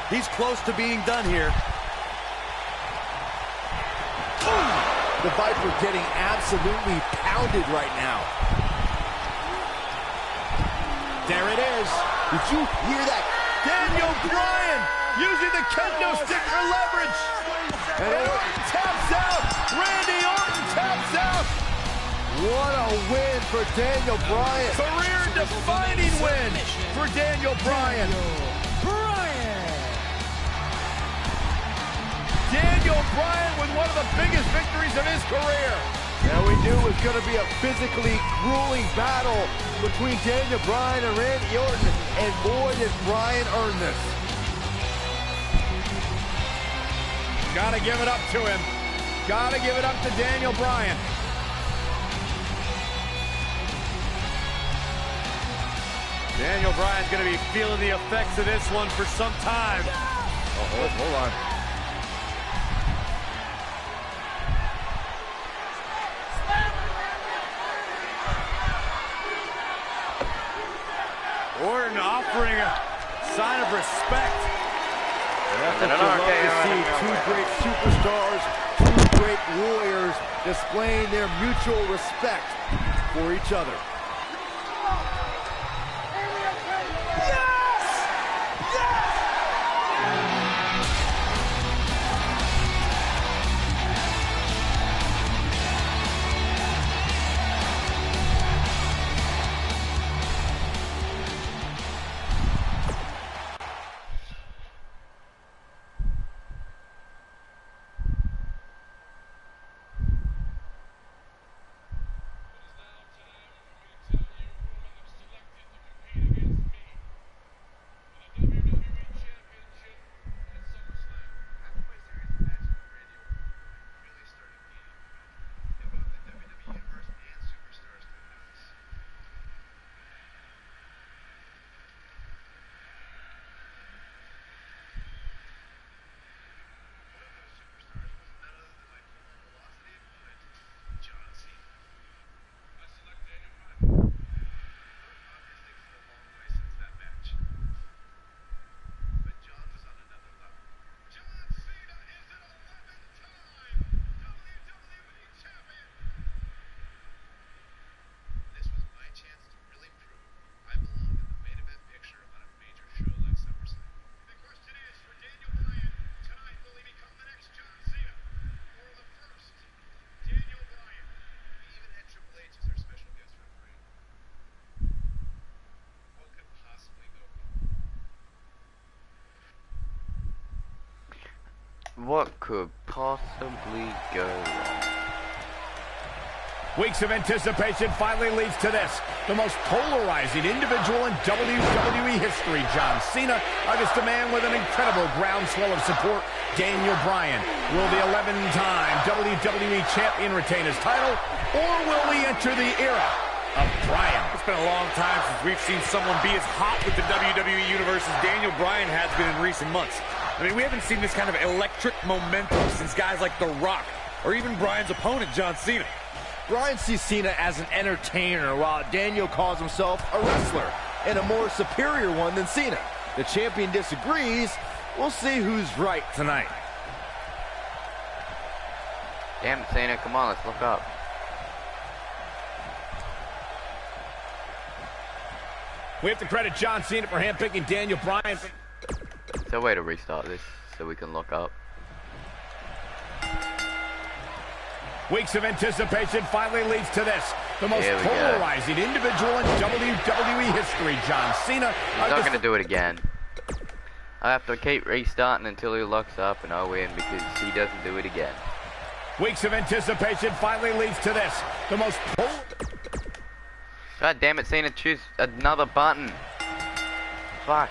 He's close to being done here. Boom! The Viper getting absolutely pounded right now. There it is. Did you hear that? Daniel Bryan using the kendo stick for leverage. And Orton taps out. Randy Orton taps out. What a win for Daniel Bryan. Career-defining win for Daniel Bryan. Daniel Bryan with one of the biggest victories of his career. Now we knew it was going to be a physically grueling battle between Daniel Bryan and Randy Orton, and boy did Bryan earn this. Gotta give it up to him. Gotta give it up to Daniel Bryan. Daniel Bryan's going to be feeling the effects of this one for some time. Oh, hold on. Orton offering a sign of respect. That's what you love to see. Two great superstars, two great warriors displaying their mutual respect for each other. What could possibly go wrong? Weeks of anticipation finally leads to this. The most polarizing individual in WWE history, John Cena, against a man with an incredible groundswell of support, Daniel Bryan. Will the 11-time WWE Champion retain his title, or will we enter the era of Bryan? It's been a long time since we've seen someone be as hot with the WWE Universe as Daniel Bryan has been in recent months. I mean, we haven't seen this kind of electric momentum since guys like The Rock, or even Bryan's opponent, John Cena. Bryan sees Cena as an entertainer, while Daniel calls himself a wrestler, and a more superior one than Cena. The champion disagrees. We'll see who's right tonight. Damn it, Cena, come on, let's look up. We have to credit John Cena for handpicking Daniel Bryan. Is there a way to restart this so we can look up? Weeks of anticipation finally leads to this. The most polarizing individual in WWE history, John Cena. He's not going to do it again. I have to keep restarting until he locks up and I win because he doesn't do it again. Weeks of anticipation finally leads to this. The most God damn it, Cena, choose another button. Fuck.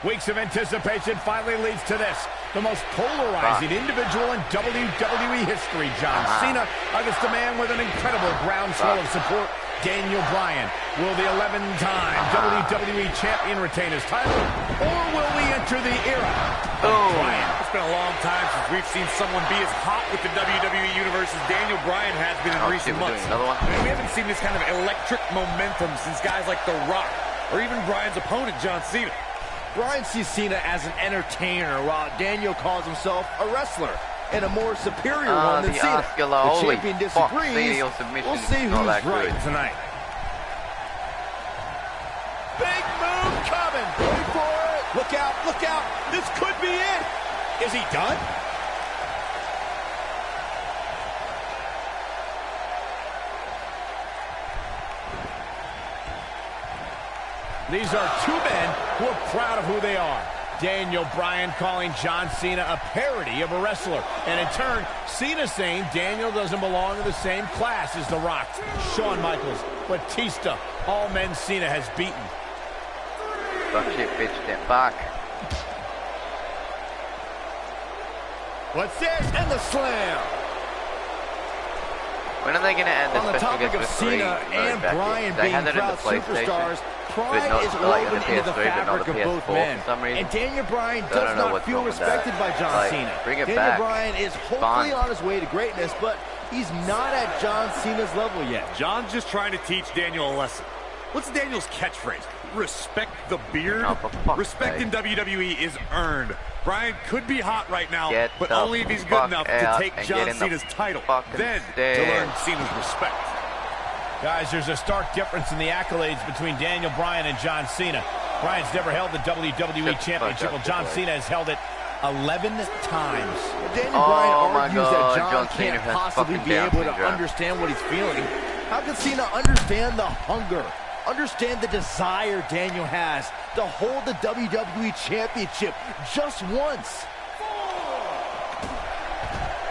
Weeks of anticipation finally leads to this. The most polarizing individual in WWE history, John Cena, against a man with an incredible groundswell of support, Daniel Bryan. Will the 11-time WWE Champion retain his title, or will we enter the era of Bryan? It's been a long time since we've seen someone be as hot with the WWE Universe as Daniel Bryan has been in recent months. Another one? I mean, we haven't seen this kind of electric momentum since guys like The Rock, or even Bryan's opponent, John Cena. Bryan sees Cena as an entertainer, while Daniel calls himself a wrestler, and a more superior one than Cena. The champion disagrees. We'll see who's right tonight. Big move coming. Wait for it. Look out, look out. This could be it. Is he done? These are two men who are proud of who they are. Daniel Bryan calling John Cena a parody of a wrestler. And in turn, Cena saying Daniel doesn't belong in the same class as The Rock, Shawn Michaels, Batista, all men Cena has beaten. Fuck shit, bitch, get back. What's this? And the slam. When are they going to end this? On the topic of Cena and Bryan being proud superstars, pride is woven into the fabric of both men. And Daniel Bryan does not feel respected by John Cena. Daniel Bryan is hopefully on his way to greatness, but he's not at John Cena's level yet. John's just trying to teach Daniel a lesson. What's Daniel's catchphrase? Respect the beard? Respect in WWE is earned. Bryan could be hot right now, but only if he's good enough to take John Cena's title. Then to learn Cena's respect. Guys, there's a stark difference in the accolades between Daniel Bryan and John Cena. Bryan's never held the WWE Championship, while John Cena has held it 11 times. Daniel Bryan argues that John can't possibly be able to understand what he's feeling. How can Cena understand the hunger? Understand the desire Daniel has to hold the WWE Championship just once.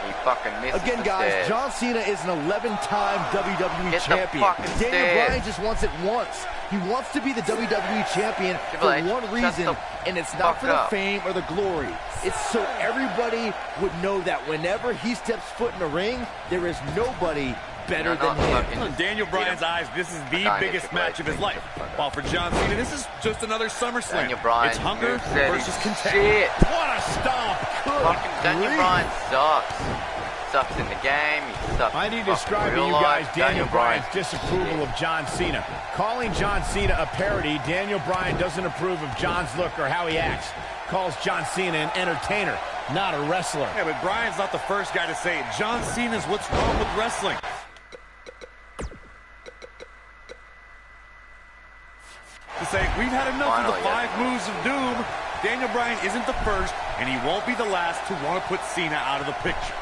He fucking missed. Again, guys, John Cena is an 11-time WWE champion. Daniel Bryan just wants it once. He wants to be the WWE champion for one reason, and it's not for the fame or the glory. It's so everybody would know that whenever he steps foot in the ring, there is nobody better than him. In Daniel Bryan's eyes, this is the biggest match of his life. While for John Cena, this is just another SummerSlam. It's hunger versus content. What a stomp! Fucking Daniel Bryan sucks. Sucks in the game. He sucks. I need to describe to you guys Daniel Bryan's disapproval of John Cena. Calling John Cena a parody, Daniel Bryan doesn't approve of John's look or how he acts. Calls John Cena an entertainer, not a wrestler. Yeah, but Bryan's not the first guy to say it. John Cena's what's wrong with wrestling. To say, we've had enough of the 5 moves of doom. Daniel Bryan isn't the first, and he won't be the last to want to put Cena out of the picture.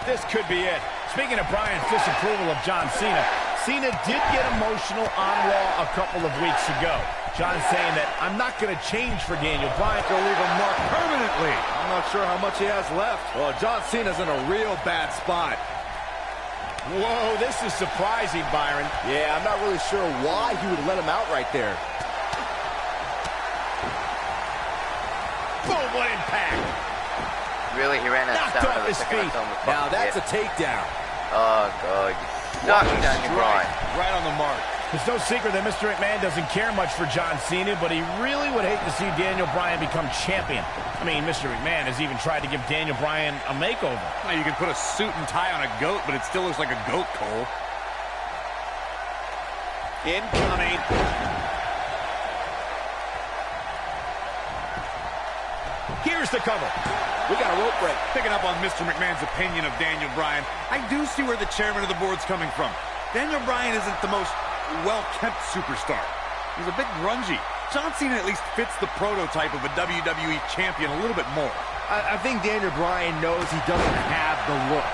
This could be it. Speaking of Bryan's disapproval of John Cena, Cena did get emotional on Raw a couple of weeks ago. John saying that, I'm not going to change for Daniel Bryan. To leave a mark permanently. I'm not sure how much he has left. Well, John Cena's in a real bad spot. Whoa, this is surprising, Byron. Yeah, I'm not really sure why he would let him out right there. Boom, what impact. Really, he ran out of stamina. Knocked off his feet. Now that's a takedown. Oh, God. Suck, Daniel Bryan. Right on the mark. It's no secret that Mr. McMahon doesn't care much for John Cena, but he really would hate to see Daniel Bryan become champion. I mean, Mr. McMahon has even tried to give Daniel Bryan a makeover. Well, you can put a suit and tie on a goat, but it still looks like a goat, Cole. Incoming. Here's the cover. We got a rope break. Picking up on Mr. McMahon's opinion of Daniel Bryan, I do see where the chairman of the board's coming from. Daniel Bryan isn't the most well-kept superstar. He's a bit grungy. John Cena at least fits the prototype of a WWE champion a little bit more. I think Daniel Bryan knows he doesn't have the look.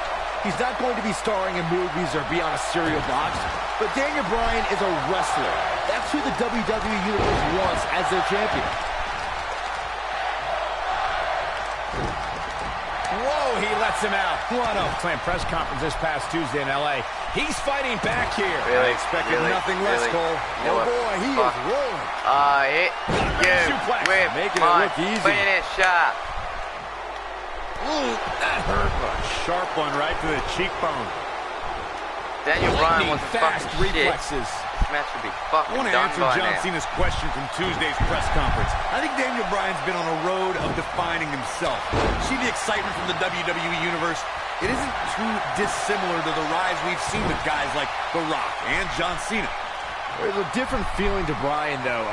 He's not going to be starring in movies or be on a cereal box, but Daniel Bryan is a wrestler. That's who the WWE Universe wants as their champion. Whoa, he lets him out. What a planned press conference this past Tuesday in L.A. He's fighting back here. Really? I expected nothing less, Really? Cole. You know Oh, boy, he is rolling. Hit you Suplex. with Making it my look easy. finish shot. Ooh, that hurt. A sharp one right to the cheekbone. Daniel Bryan Lightning was fast fucking shit. reflexes. This match should be I fucking want to done answer by John now. Cena's question from Tuesday's press conference. I think Daniel Bryan's been on a road of defining himself. See the excitement from the WWE Universe? It isn't too dissimilar to the rise we've seen with guys like The Rock and John Cena. There's a different feeling to Bryan, though.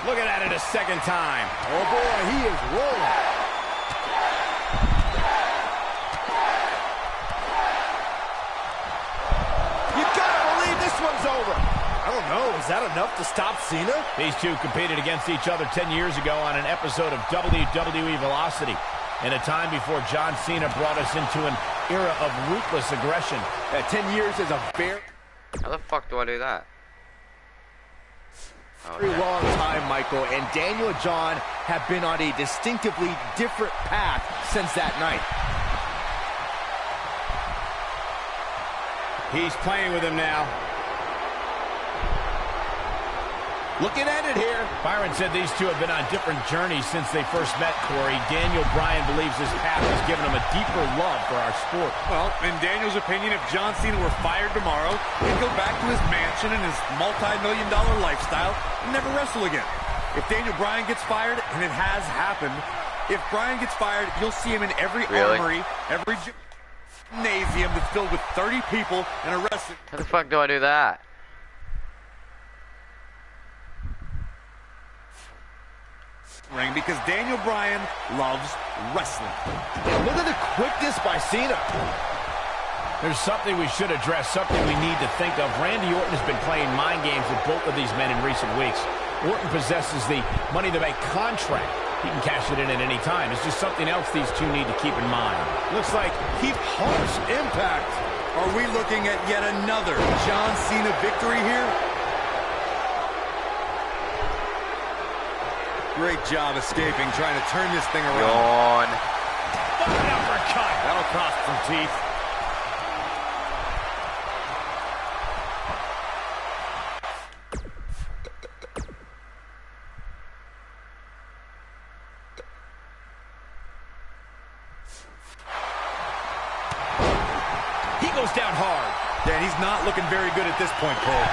Looking at it a second time. Oh, boy, he is rolling. don't know. Is that enough to stop Cena? These two competed against each other 10 years ago on an episode of WWE Velocity, in a time before John Cena brought us into an era of ruthless aggression. 10 years is a very How the fuck do I do that? long time, Michael, and Daniel and John have been on a distinctively different path since that night. He's playing with him now. Looking at it here. Byron said these two have been on different journeys since they first met, Corey. Daniel Bryan believes his path has given him a deeper love for our sport. Well, in Daniel's opinion, if John Cena were fired tomorrow, he'd go back to his mansion and his multi-million-dollar lifestyle and never wrestle again. If Daniel Bryan gets fired, and it has happened, if Bryan gets fired, you'll see him in every armory, every gymnasium that's filled with 30 people and a wrestling. How the fuck do I do that? Ring, because Daniel Bryan loves wrestling. And look at the quickness by Cena. There's something we should address, something we need to think of. Randy Orton has been playing mind games with both of these men in recent weeks. Orton possesses the Money in the Bank contract. He can cash it in at any time. It's just something else these two need to keep in mind. Looks like he pumps Impact. Are we looking at yet another John Cena victory here? Great job escaping, trying to turn this thing around. Yawn. Fine uppercut. That'll cost some teeth. He goes down hard. Yeah, he's not looking very good at this point, Cole.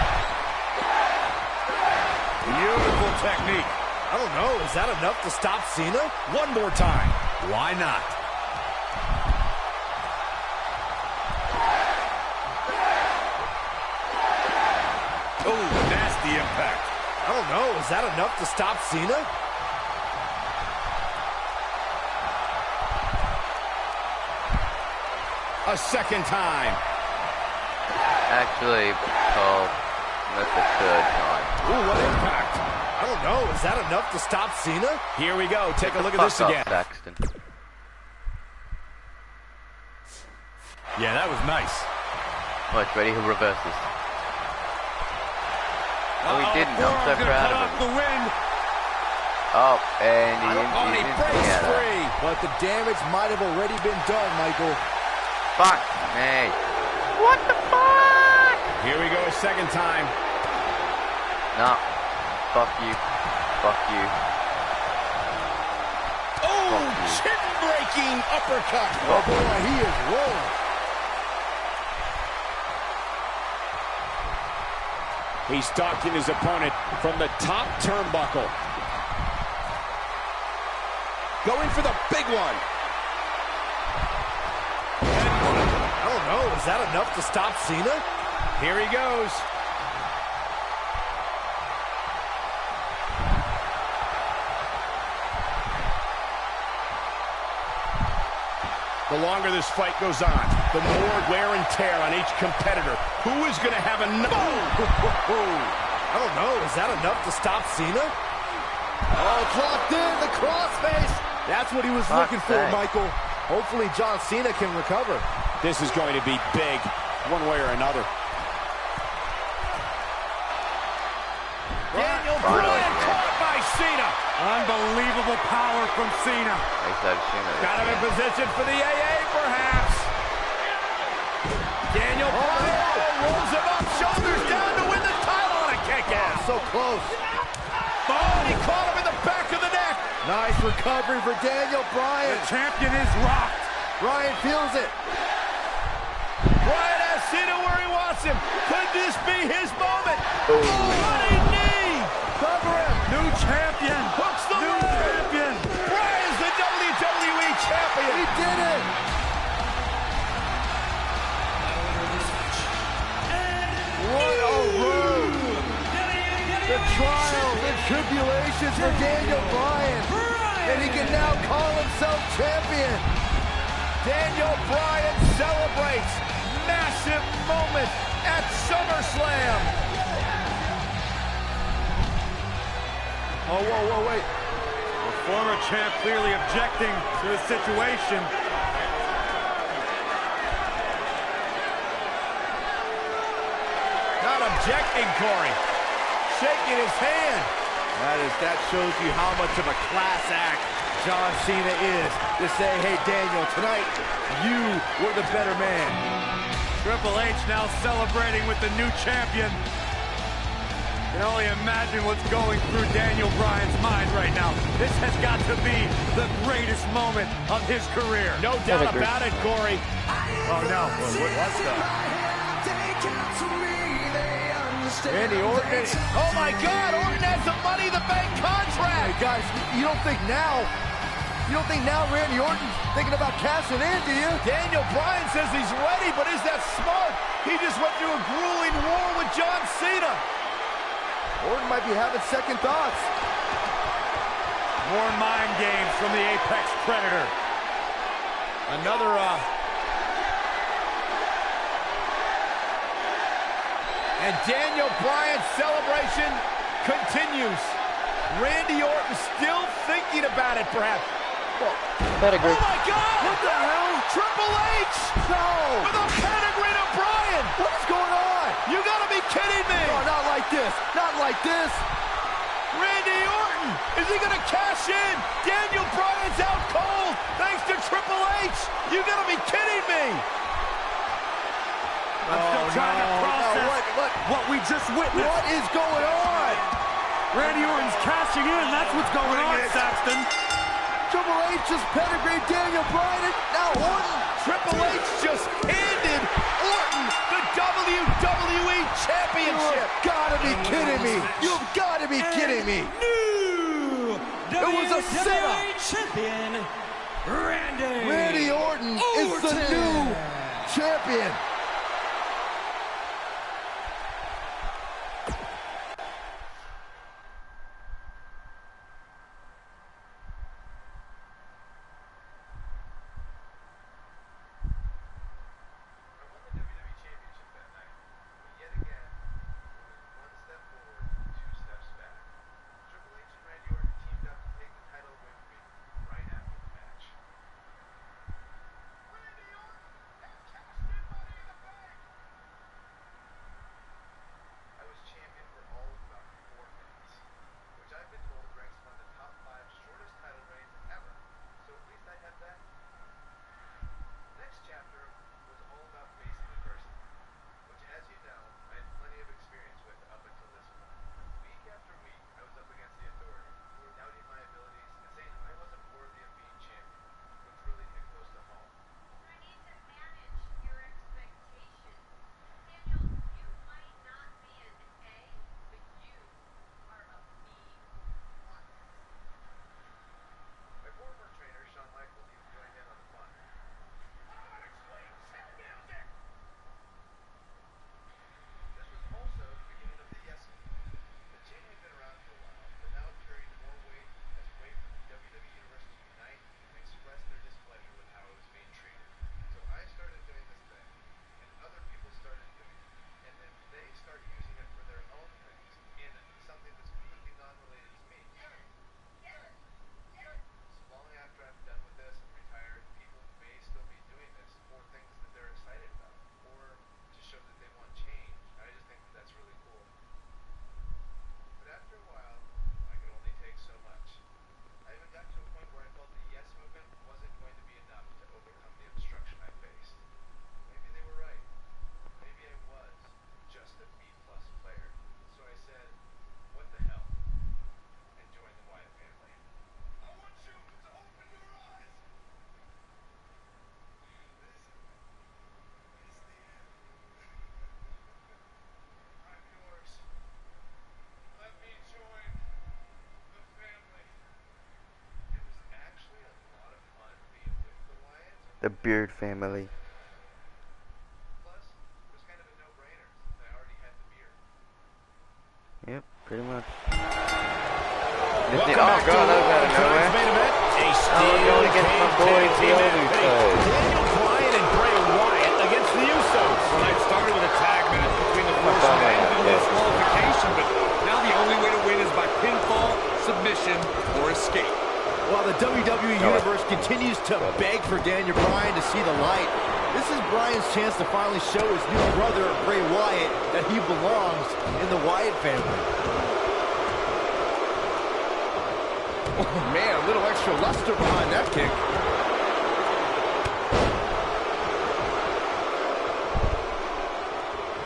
Beautiful technique. I don't know. Is that enough to stop Cena? One more time. Why not? Oh, nasty impact. I don't know. Is that enough to stop Cena? A second time. Actually, called. That's the third time. Ooh, what impact. I don't know. Is that enough to stop Cena? Here we go. Take a look at this again. Saxton. Yeah, that was nice. Watch, ready? He'll reverse this. Oh, he didn't. I'm so proud of him. The wind. Oh, and he breaks yeah, free. But the damage might have already been done, Michael. Fuck me. What the fuck? Here we go a second time. No. Fuck you. Fuck you. Oh, chin-breaking uppercut. Oh, boy, he is rolling. He's stalking his opponent from the top turnbuckle. Going for the big one. I don't know. Is that enough to stop Cena? Here he goes. The longer this fight goes on, the more wear and tear on each competitor. Who is going to have enough? I don't know. Is that enough to stop Cena? Oh, it's locked in. The crossface. That's what he was looking for, Michael. Hopefully John Cena can recover. This is going to be big, one way or another. Daniel Bryan caught by Cena. Unbelievable power from Cena. Got him in position for the AA, perhaps. Daniel Bryan rolls him up, shoulders down to win the title on a kick out. So close. Oh, he caught him in the back of the neck. Nice recovery for Daniel Bryan. The champion is rocked. Bryan feels it. Bryan has Cena where he wants him. Could this be his moment? Oh, running knee. Cover him. New champion. Hooks the New champion. Bryan's the WWE champion. He did it. What a road. The trials and tribulations for Daniel Bryan. And he can now call himself champion. Daniel Bryan celebrates massive moment at SummerSlam. Oh, whoa, wait. The former champ clearly objecting to the situation. Not objecting, Corey. Shaking his hand. That shows you how much of a class act John Cena is. To say, hey, Daniel, tonight, you were the better man. Triple H now celebrating with the new champion. You can only imagine what's going through Daniel Bryan's mind right now. This has got to be the greatest moment of his career. No doubt about it, Corey. Oh, no. What's the... Randy Orton. Oh, my God. Orton has the Money in the Bank contract. Hey, guys, you don't think now Randy Orton's thinking about cashing in, do you? Daniel Bryan says he's ready, but is that smart? He just went through a grueling war with John Cena. Orton might be having second thoughts. More mind games from the Apex Predator. Another, and Daniel Bryan's celebration continues. Randy Orton still thinking about it, perhaps. Pedigree. Oh, my God! What the hell? Triple H! No! With a pedigree to Bryan! What is going on? You gotta be kidding me! No, not like this. Not like this. Randy Orton! Is he gonna cash in? Daniel Bryan's out cold thanks to Triple H! You gotta be kidding me! I'm still trying to process what we just witnessed. What is going on? Randy Orton's cashing in. That's what's going on, Saxton. Triple H just pedigreed Daniel Bryan, and now Orton. Triple H just handed Orton the WWE Championship. You've gotta be kidding me. You've gotta be kidding me. New It was a setup. champion, Randy Orton is the new champion. The Beard family. Yep, pretty much. Oh god, that was out of nowhere. I'm going against my boys, the Usos. Daniel Bryan and Bray Wyatt against the Usos. Well, it started with a tag match between the first and disqualification, but now the only way to win is by pinfall, submission. elimination or escape. While the WWE Universe continues to beg for Daniel Bryan to see the light, this is Bryan's chance to finally show his new brother, Bray Wyatt, that he belongs in the Wyatt family. Oh, man, a little extra luster behind that kick.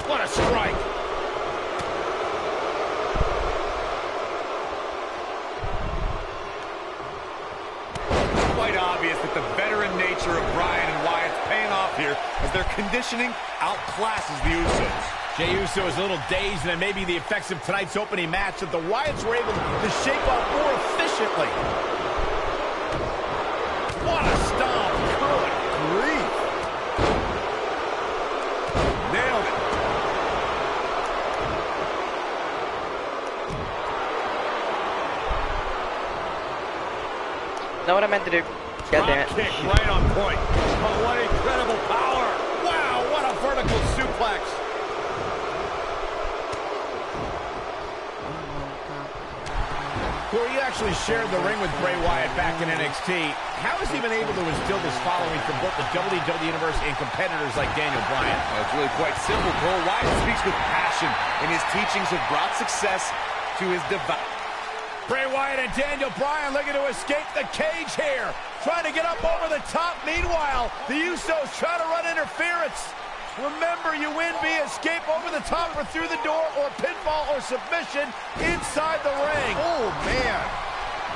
What a strike. It's quite obvious that the veteran nature of Bryan and Wyatt's paying off here as their conditioning outclasses the Usos. Jey Uso is a little dazed, and it may be the effects of tonight's opening match that the Wyatts were able to shake off more efficiently. What a stomp! Good grief! Nailed it. Know what I meant to do. God damn it. Kick right on point. Oh, what incredible power. Wow, what a vertical suplex! Corey, you actually shared the ring with Bray Wyatt back in NXT. How has he been able to instill this following from both the WWE Universe and competitors like Daniel Bryan? Well, it's really quite simple, Cole. Wyatt speaks with passion, and his teachings have brought success to his devout. Bray Wyatt and Daniel Bryan looking to escape the cage here. Trying to get up over the top. Meanwhile, the Usos trying to run interference. Remember, you win via escape over the top or through the door, or pinfall or submission inside the ring. Oh, man.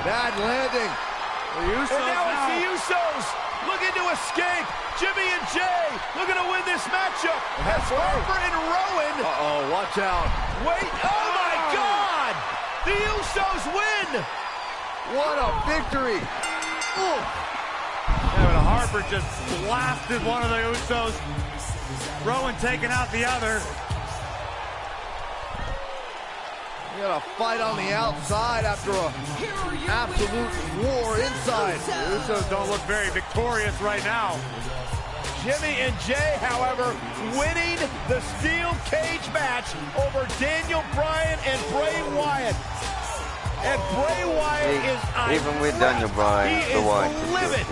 Bad landing. The Usos And now it's the Usos looking to escape. Jimmy and Jay looking to win this matchup. That's Harper and Rowan. Uh-oh, watch out. Wait, oh my God! The Usos win! What a victory. Ooh. Kevin Harper just blasted one of the Usos. Rowan taking out the other. You got a fight on the outside after a absolute war inside. The Usos don't look very victorious right now. Jimmy and Jay, however, winning the steel cage match over Daniel Bryan and Bray Wyatt. And Bray Wyatt is even with Daniel Bryan, he the is Wyatt is livid.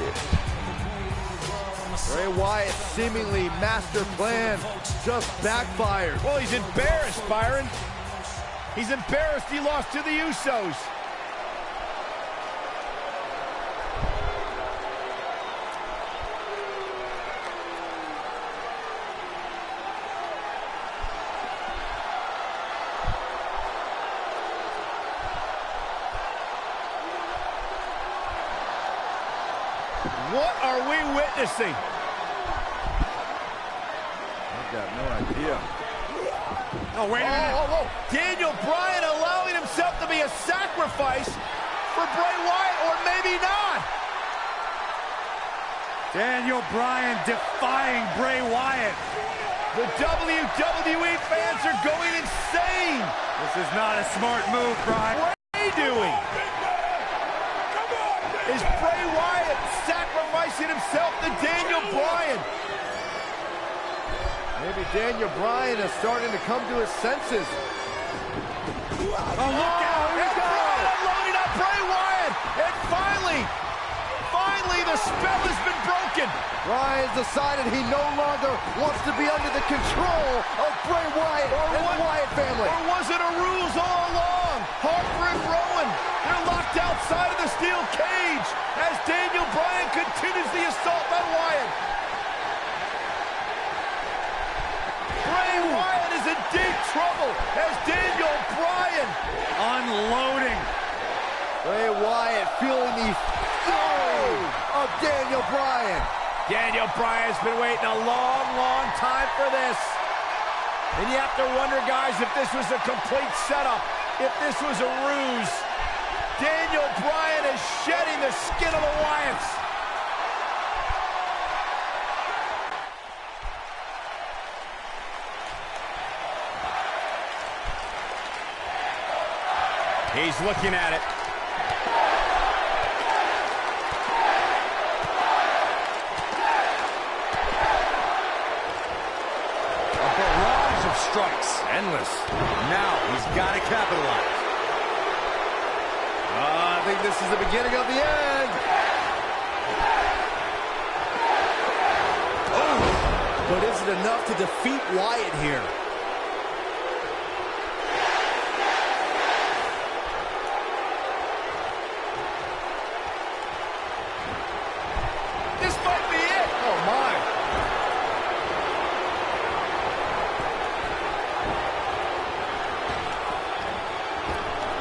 just Bray Wyatt's seemingly master plan just backfired. Well, he's embarrassed, Byron. He's embarrassed he lost to the Usos. What are we witnessing? I've got no idea. Oh, wait a minute. Daniel Bryan allowing himself to be a sacrifice for Bray Wyatt, or maybe not. Daniel Bryan defying Bray Wyatt. The WWE fans are going insane. This is not a smart move, Bryan. What are they doing? Is Bray Wyatt sacrificing himself to Daniel Bryan? Maybe Daniel Bryan is starting to come to his senses. Oh, look out! And Bryan unloading on Bray Wyatt! And finally, the spell has been broken. Bryan's decided he no longer wants to be under the control of Bray Wyatt and the Wyatt family. Or was it a ruse all along? Harper and Rowan, they're locked outside of the steel cage as Daniel Bryan continues the assault on Wyatt. Bray Wyatt is in deep trouble as Daniel Bryan Unloading. Bray Wyatt feeling the fury of Daniel Bryan. Daniel Bryan's been waiting a long, long time for this. And you have to wonder, guys, if this was a complete setup, if this was a ruse. Daniel Bryan is shedding the skin of the Wyatts. He's looking at it. Strikes. Endless. Now he's got to capitalize. think this is the beginning of the end. Oh, but is it enough to defeat Wyatt here? This might be it. Oh, my.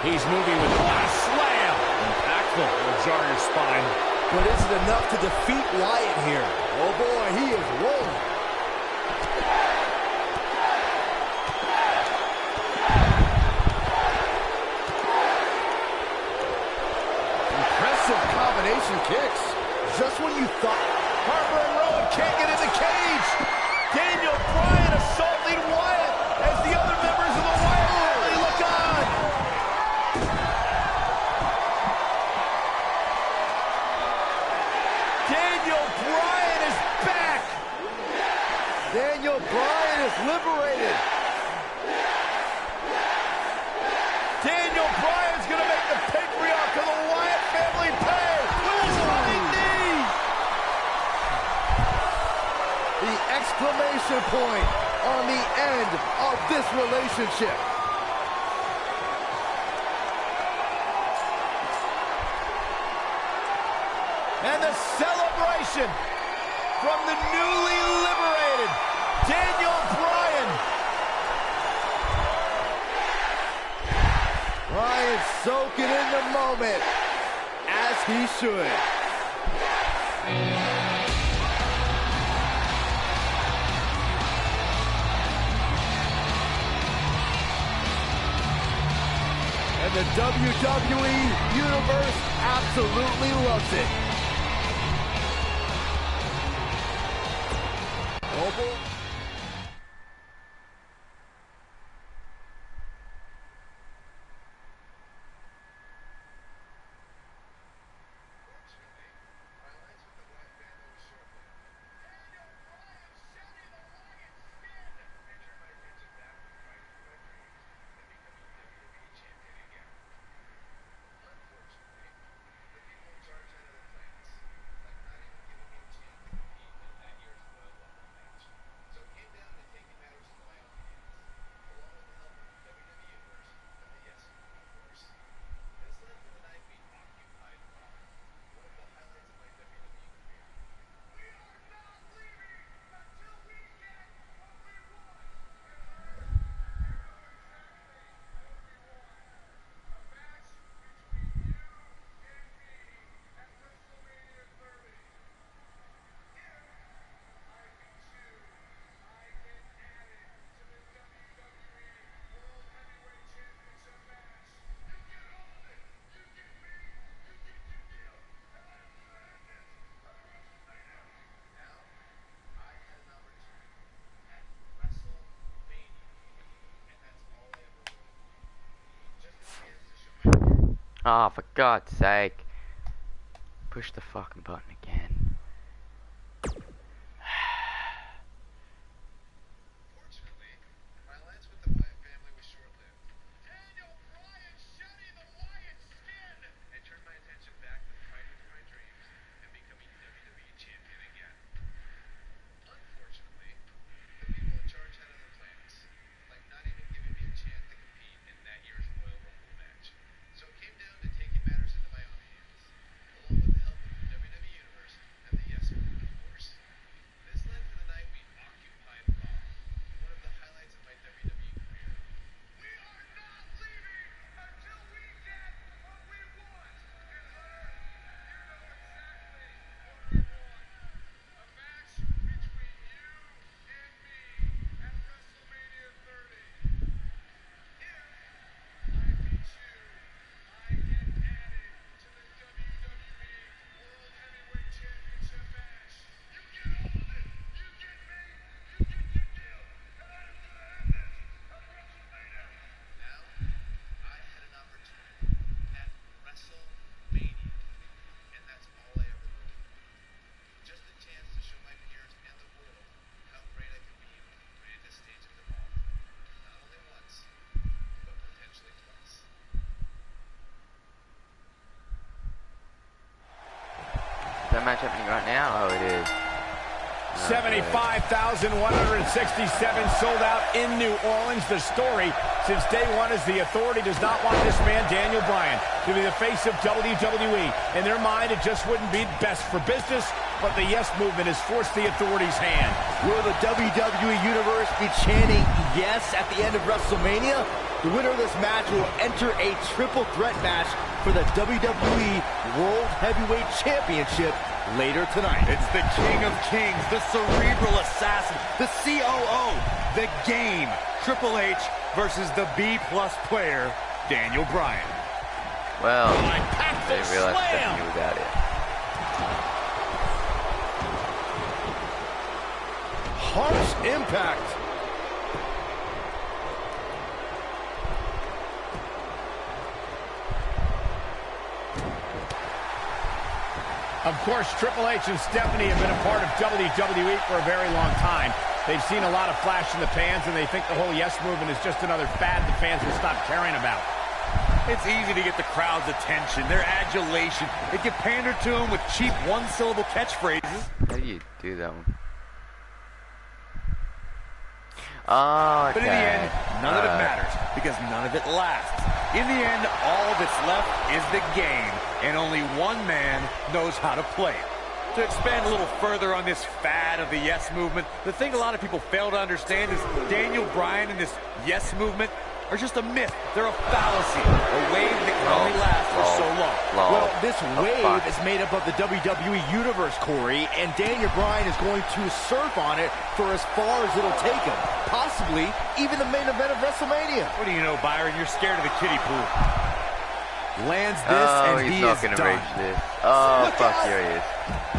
He's moving with class. Slam. Impactful. Will jar your spine. But is it enough to defeat Wyatt here? Oh boy, he is rolling. Impressive combination kicks. Just when you thought Harper and Rowan can't get in the cage. Daniel Bryan assaulting Wyatt as the other members of the Wyatt family look on. Daniel Bryan is back. Daniel Bryan is liberated. Daniel Bryan's going to make the patriarch of the Wyatt family pay with his running knee. The exclamation point on the end of this relationship. And the celebration from the newly liberated Daniel Bryan. Bryan soaking in the moment, as he should. And the WWE Universe absolutely loves it. Oh boy. Ah, for God's sake. Push the fucking button again. Fortunately, my alliance with the Wyatt family was short-lived. Daniel Bryan shedding the Wyatt skin! I turned my attention back to fighting for my dreams and becoming WWE champion again. Unfortunately, the people in charge had other plans, like not even giving me a chance to compete in that year's Royal Rumble match. So it came down to taking matters into my own hands. Along with the help of the WWE Universe, that match happening right now? Oh, it is. 75,167 sold out in New Orleans. The story since day one is the Authority does not want this man, Daniel Bryan, to be the face of WWE. In their mind, it just wouldn't be best for business, but the Yes Movement has forced the Authority's hand. Will the WWE Universe be chanting yes at the end of WrestleMania? The winner of this match will enter a triple threat match for the WWE World Heavyweight Championship later tonight. It's the King of Kings, the cerebral assassin, the COO, the game. Triple H versus the B-plus player, Daniel Bryan. Well, I didn't realize that you got it. Harsh impact. Of course, Triple H and Stephanie have been a part of WWE for a very long time. They've seen a lot of flash in the pans, and they think the whole Yes Movement is just another fad the fans will stop caring about. It's easy to get the crowd's attention, their adulation. If you pander to them with cheap one-syllable catchphrases. How do you do that one? Oh, okay. But in the end, none of it matters, because none of it lasts. In the end, all that's left is the game, and only one man knows how to play it. To expand a little further on this fad of the Yes Movement, the thing a lot of people fail to understand is Daniel Bryan and this Yes Movement are just a myth. They're a fallacy, a wave that can only last for so long. Well, this wave is made up of the WWE Universe, Corey, and Daniel Bryan is going to surf on it for as far as it'll take him. Possibly even the main event of WrestleMania. What do you know, Byron? You're scared of the kiddie pool. Lands this, and he is done. This. Oh, fuck, here he is.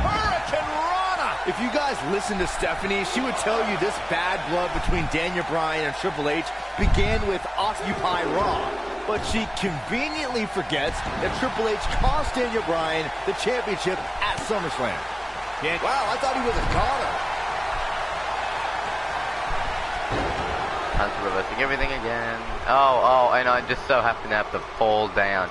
Hurricane Rana! If you guys listen to Stephanie, she would tell you this bad blood between Daniel Bryan and Triple H began with Occupy Raw. But she conveniently forgets that Triple H cost Daniel Bryan the championship at SummerSlam. Wow, I thought he was a goner. I'm reversing everything again. Oh, and I just so happen to have to fall down.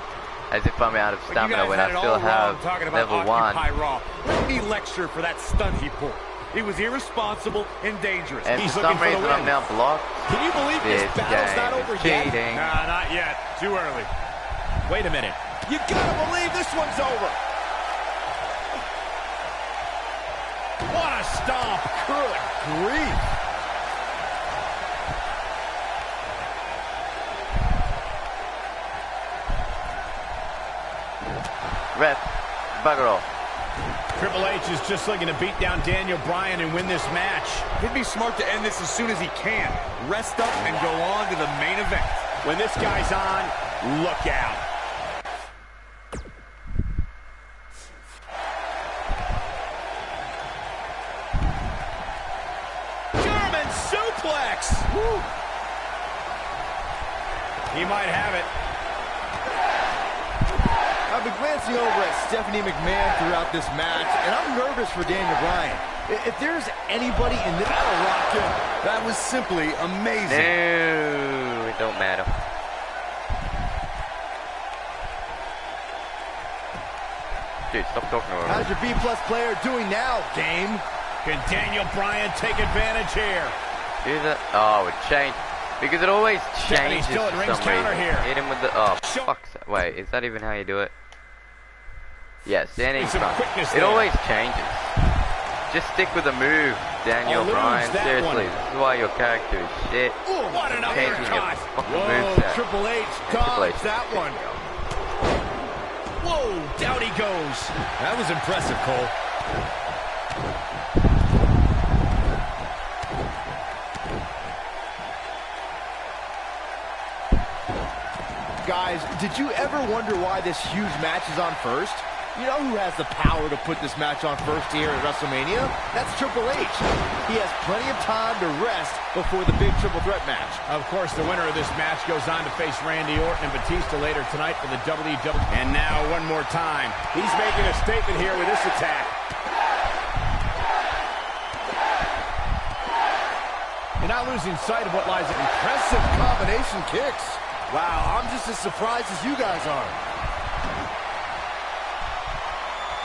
As if I'm out of stamina when I still have level 1. Raw. Let me lecture for that stunt he pulled. It was irresponsible and dangerous. And for some reason I'm now blocked. Can you believe this battle's not over yet? Nah, not yet. Too early. Wait a minute. You gotta believe this one's over. What a stomp. Good grief. Ref, bugger off. Triple H is just looking to beat down Daniel Bryan and win this match. He'd be smart to end this as soon as he can. Rest up and go on to the main event. When this guy's on, look out. German suplex! Woo. He might have it. I've been glancing over at Stephanie McMahon throughout this match, and I'm nervous for Daniel Bryan. If there's anybody in this... That'll rock him. That was simply amazing. No, it don't matter. Dude, stop talking to her. How's your B-plus player doing now, game? Can Daniel Bryan take advantage here? Do that. Oh, it changed. Because it always changes still at for Ring's some counter reason. here. Hit him with the... Oh, fuck. Wait, is that even how you do it? Yes, standing front. It always changes. Just stick with the move, Daniel Bryan. Seriously, this is why your character is shit. Ooh, what an Changing your uppercut. fucking Whoa, moveset. Triple H Triple H dodged that one. Whoa, down he goes. That was impressive, Cole. Guys, did you ever wonder why this huge match is on first? You know who has the power to put this match on first here at WrestleMania? That's Triple H. He has plenty of time to rest before the big triple threat match. Of course, the winner of this match goes on to face Randy Orton and Batista later tonight for the WWE. And now, one more time, he's making a statement here with this attack. You're not losing sight of what lies at Impressive combination kicks. Wow, I'm just as surprised as you guys are.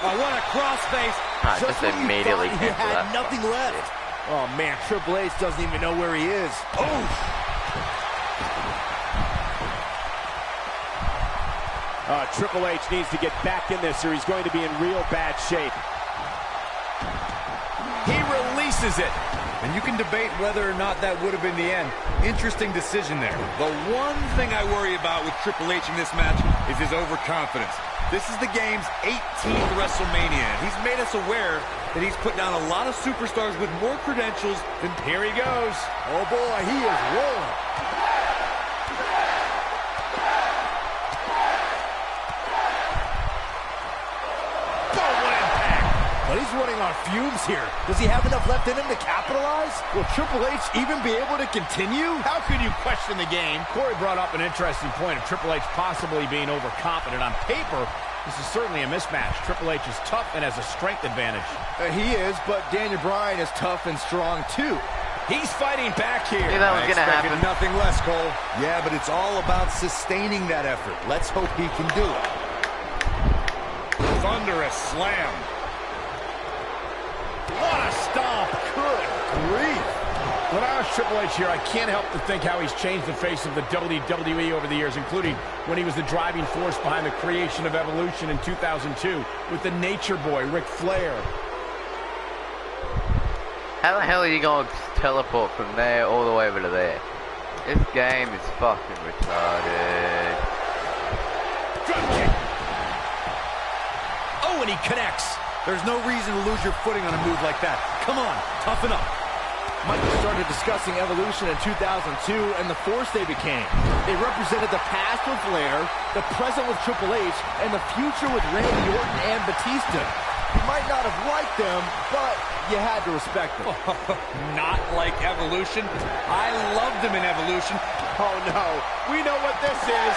Oh, what a crossface. Just immediately he had nothing left. Oh, man, Triple H doesn't even know where he is. Triple H needs to get back in this or he's going to be in real bad shape. He releases it. And you can debate whether or not that would have been the end. Interesting decision there. The one thing I worry about with Triple H in this match is his overconfidence. This is the game's 18th WrestleMania. He's made us aware that he's put down a lot of superstars with more credentials than... Here he goes. Oh, boy, he is rolling. But he's running on fumes here. Does he have enough left in him to capitalize? Will Triple H even be able to continue? How could you question the game? Corey brought up an interesting point of Triple H possibly being overconfident. On paper, this is certainly a mismatch. Triple H is tough and has a strength advantage. He is, but Daniel Bryan is tough and strong, too. He's fighting back here. That was going to happen. Nothing less, Cole. Yeah, but it's all about sustaining that effort. Let's hope he can do it. Thunderous slam. What a stomp. Good grief. When I was Triple H here, I can't help but think how he's changed the face of the WWE over the years, including when he was the driving force behind the creation of Evolution in 2002 with the Nature Boy, Ric Flair. How the hell are you going to teleport from there all the way over to there? This game is fucking retarded. Drop kick. Oh, and he connects. There's no reason to lose your footing on a move like that. Come on, toughen up. Michael started discussing Evolution in 2002 and the force they became. They represented the past with Flair, the present with Triple H, and the future with Randy Orton and Batista. You might not have liked them, but you had to respect them. Not like Evolution. I loved them in Evolution. Oh, no. We know what this is.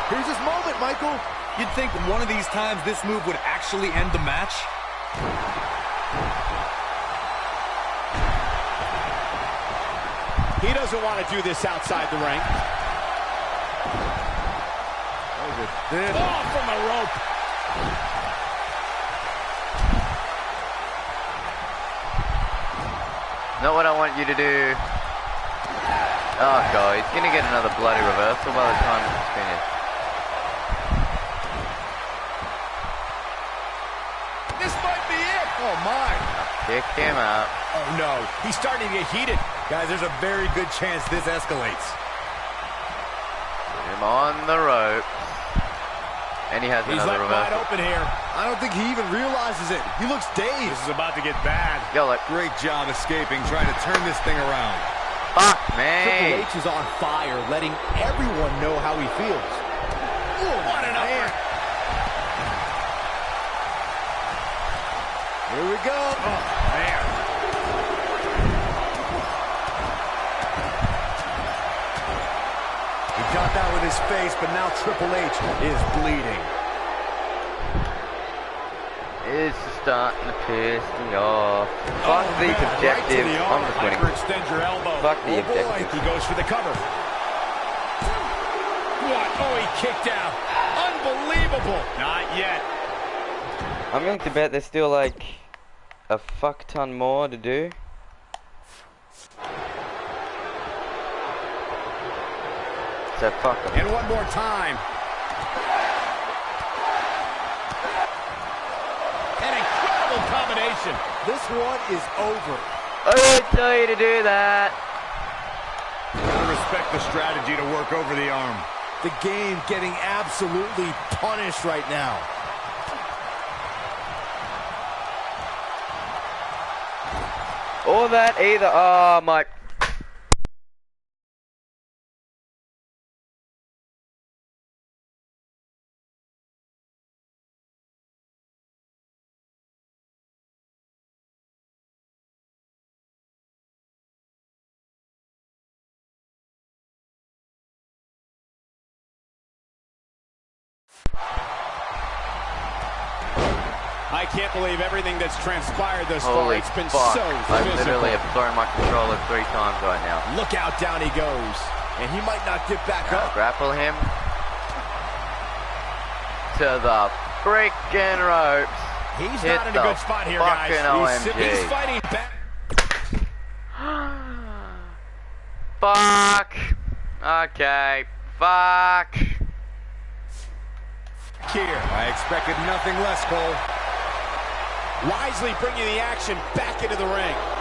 Here's his moment, Michael. You'd think one of these times this move would actually end the match. He doesn't want to do this outside the ring. Oh, from the rope. Not what I want you to do. Oh god, he's gonna get another bloody reversal by the time it's finished. This might be it. Oh my. Kick him out. Oh no, he's starting to get heated. Guys, there's a very good chance this escalates. Put him on the rope. And he has He's another left wide reversal. open here. I don't think he even realizes it. He looks dazed. This is about to get bad. Yo, look. Great job escaping, trying to turn this thing around. Fuck Triple me. H is on fire, letting everyone know how he feels. Ooh, what an upper. Here we go. Oh, man. He got that with his face, but now Triple H is bleeding. It's starting to piss me off. Fuck these objectives. I'm just winning. Extend your elbow. Fuck the Oh boy, objectives. he goes for the cover. What? Oh, he kicked out. Unbelievable. Not yet. I'm going to bet there's still like a fuck ton more to do. So fuck them. And one more time. An incredible combination. This one is over. I didn't tell you to do that. Gotta respect the strategy to work over the arm. The game getting absolutely punished right now. Or that either. Oh my. I can't believe everything that's transpired thus far. Holy It's been fuck. so I literally have thrown my controller 3 times right now. Look out, down he goes. And he might not get back Now up. grapple him to the freaking ropes. He's Hit not in a good spot here, guys. He's fighting back. Fuck. Okay. Fuck. Here. I expected nothing less, Cole. Wisely bringing the action back into the ring.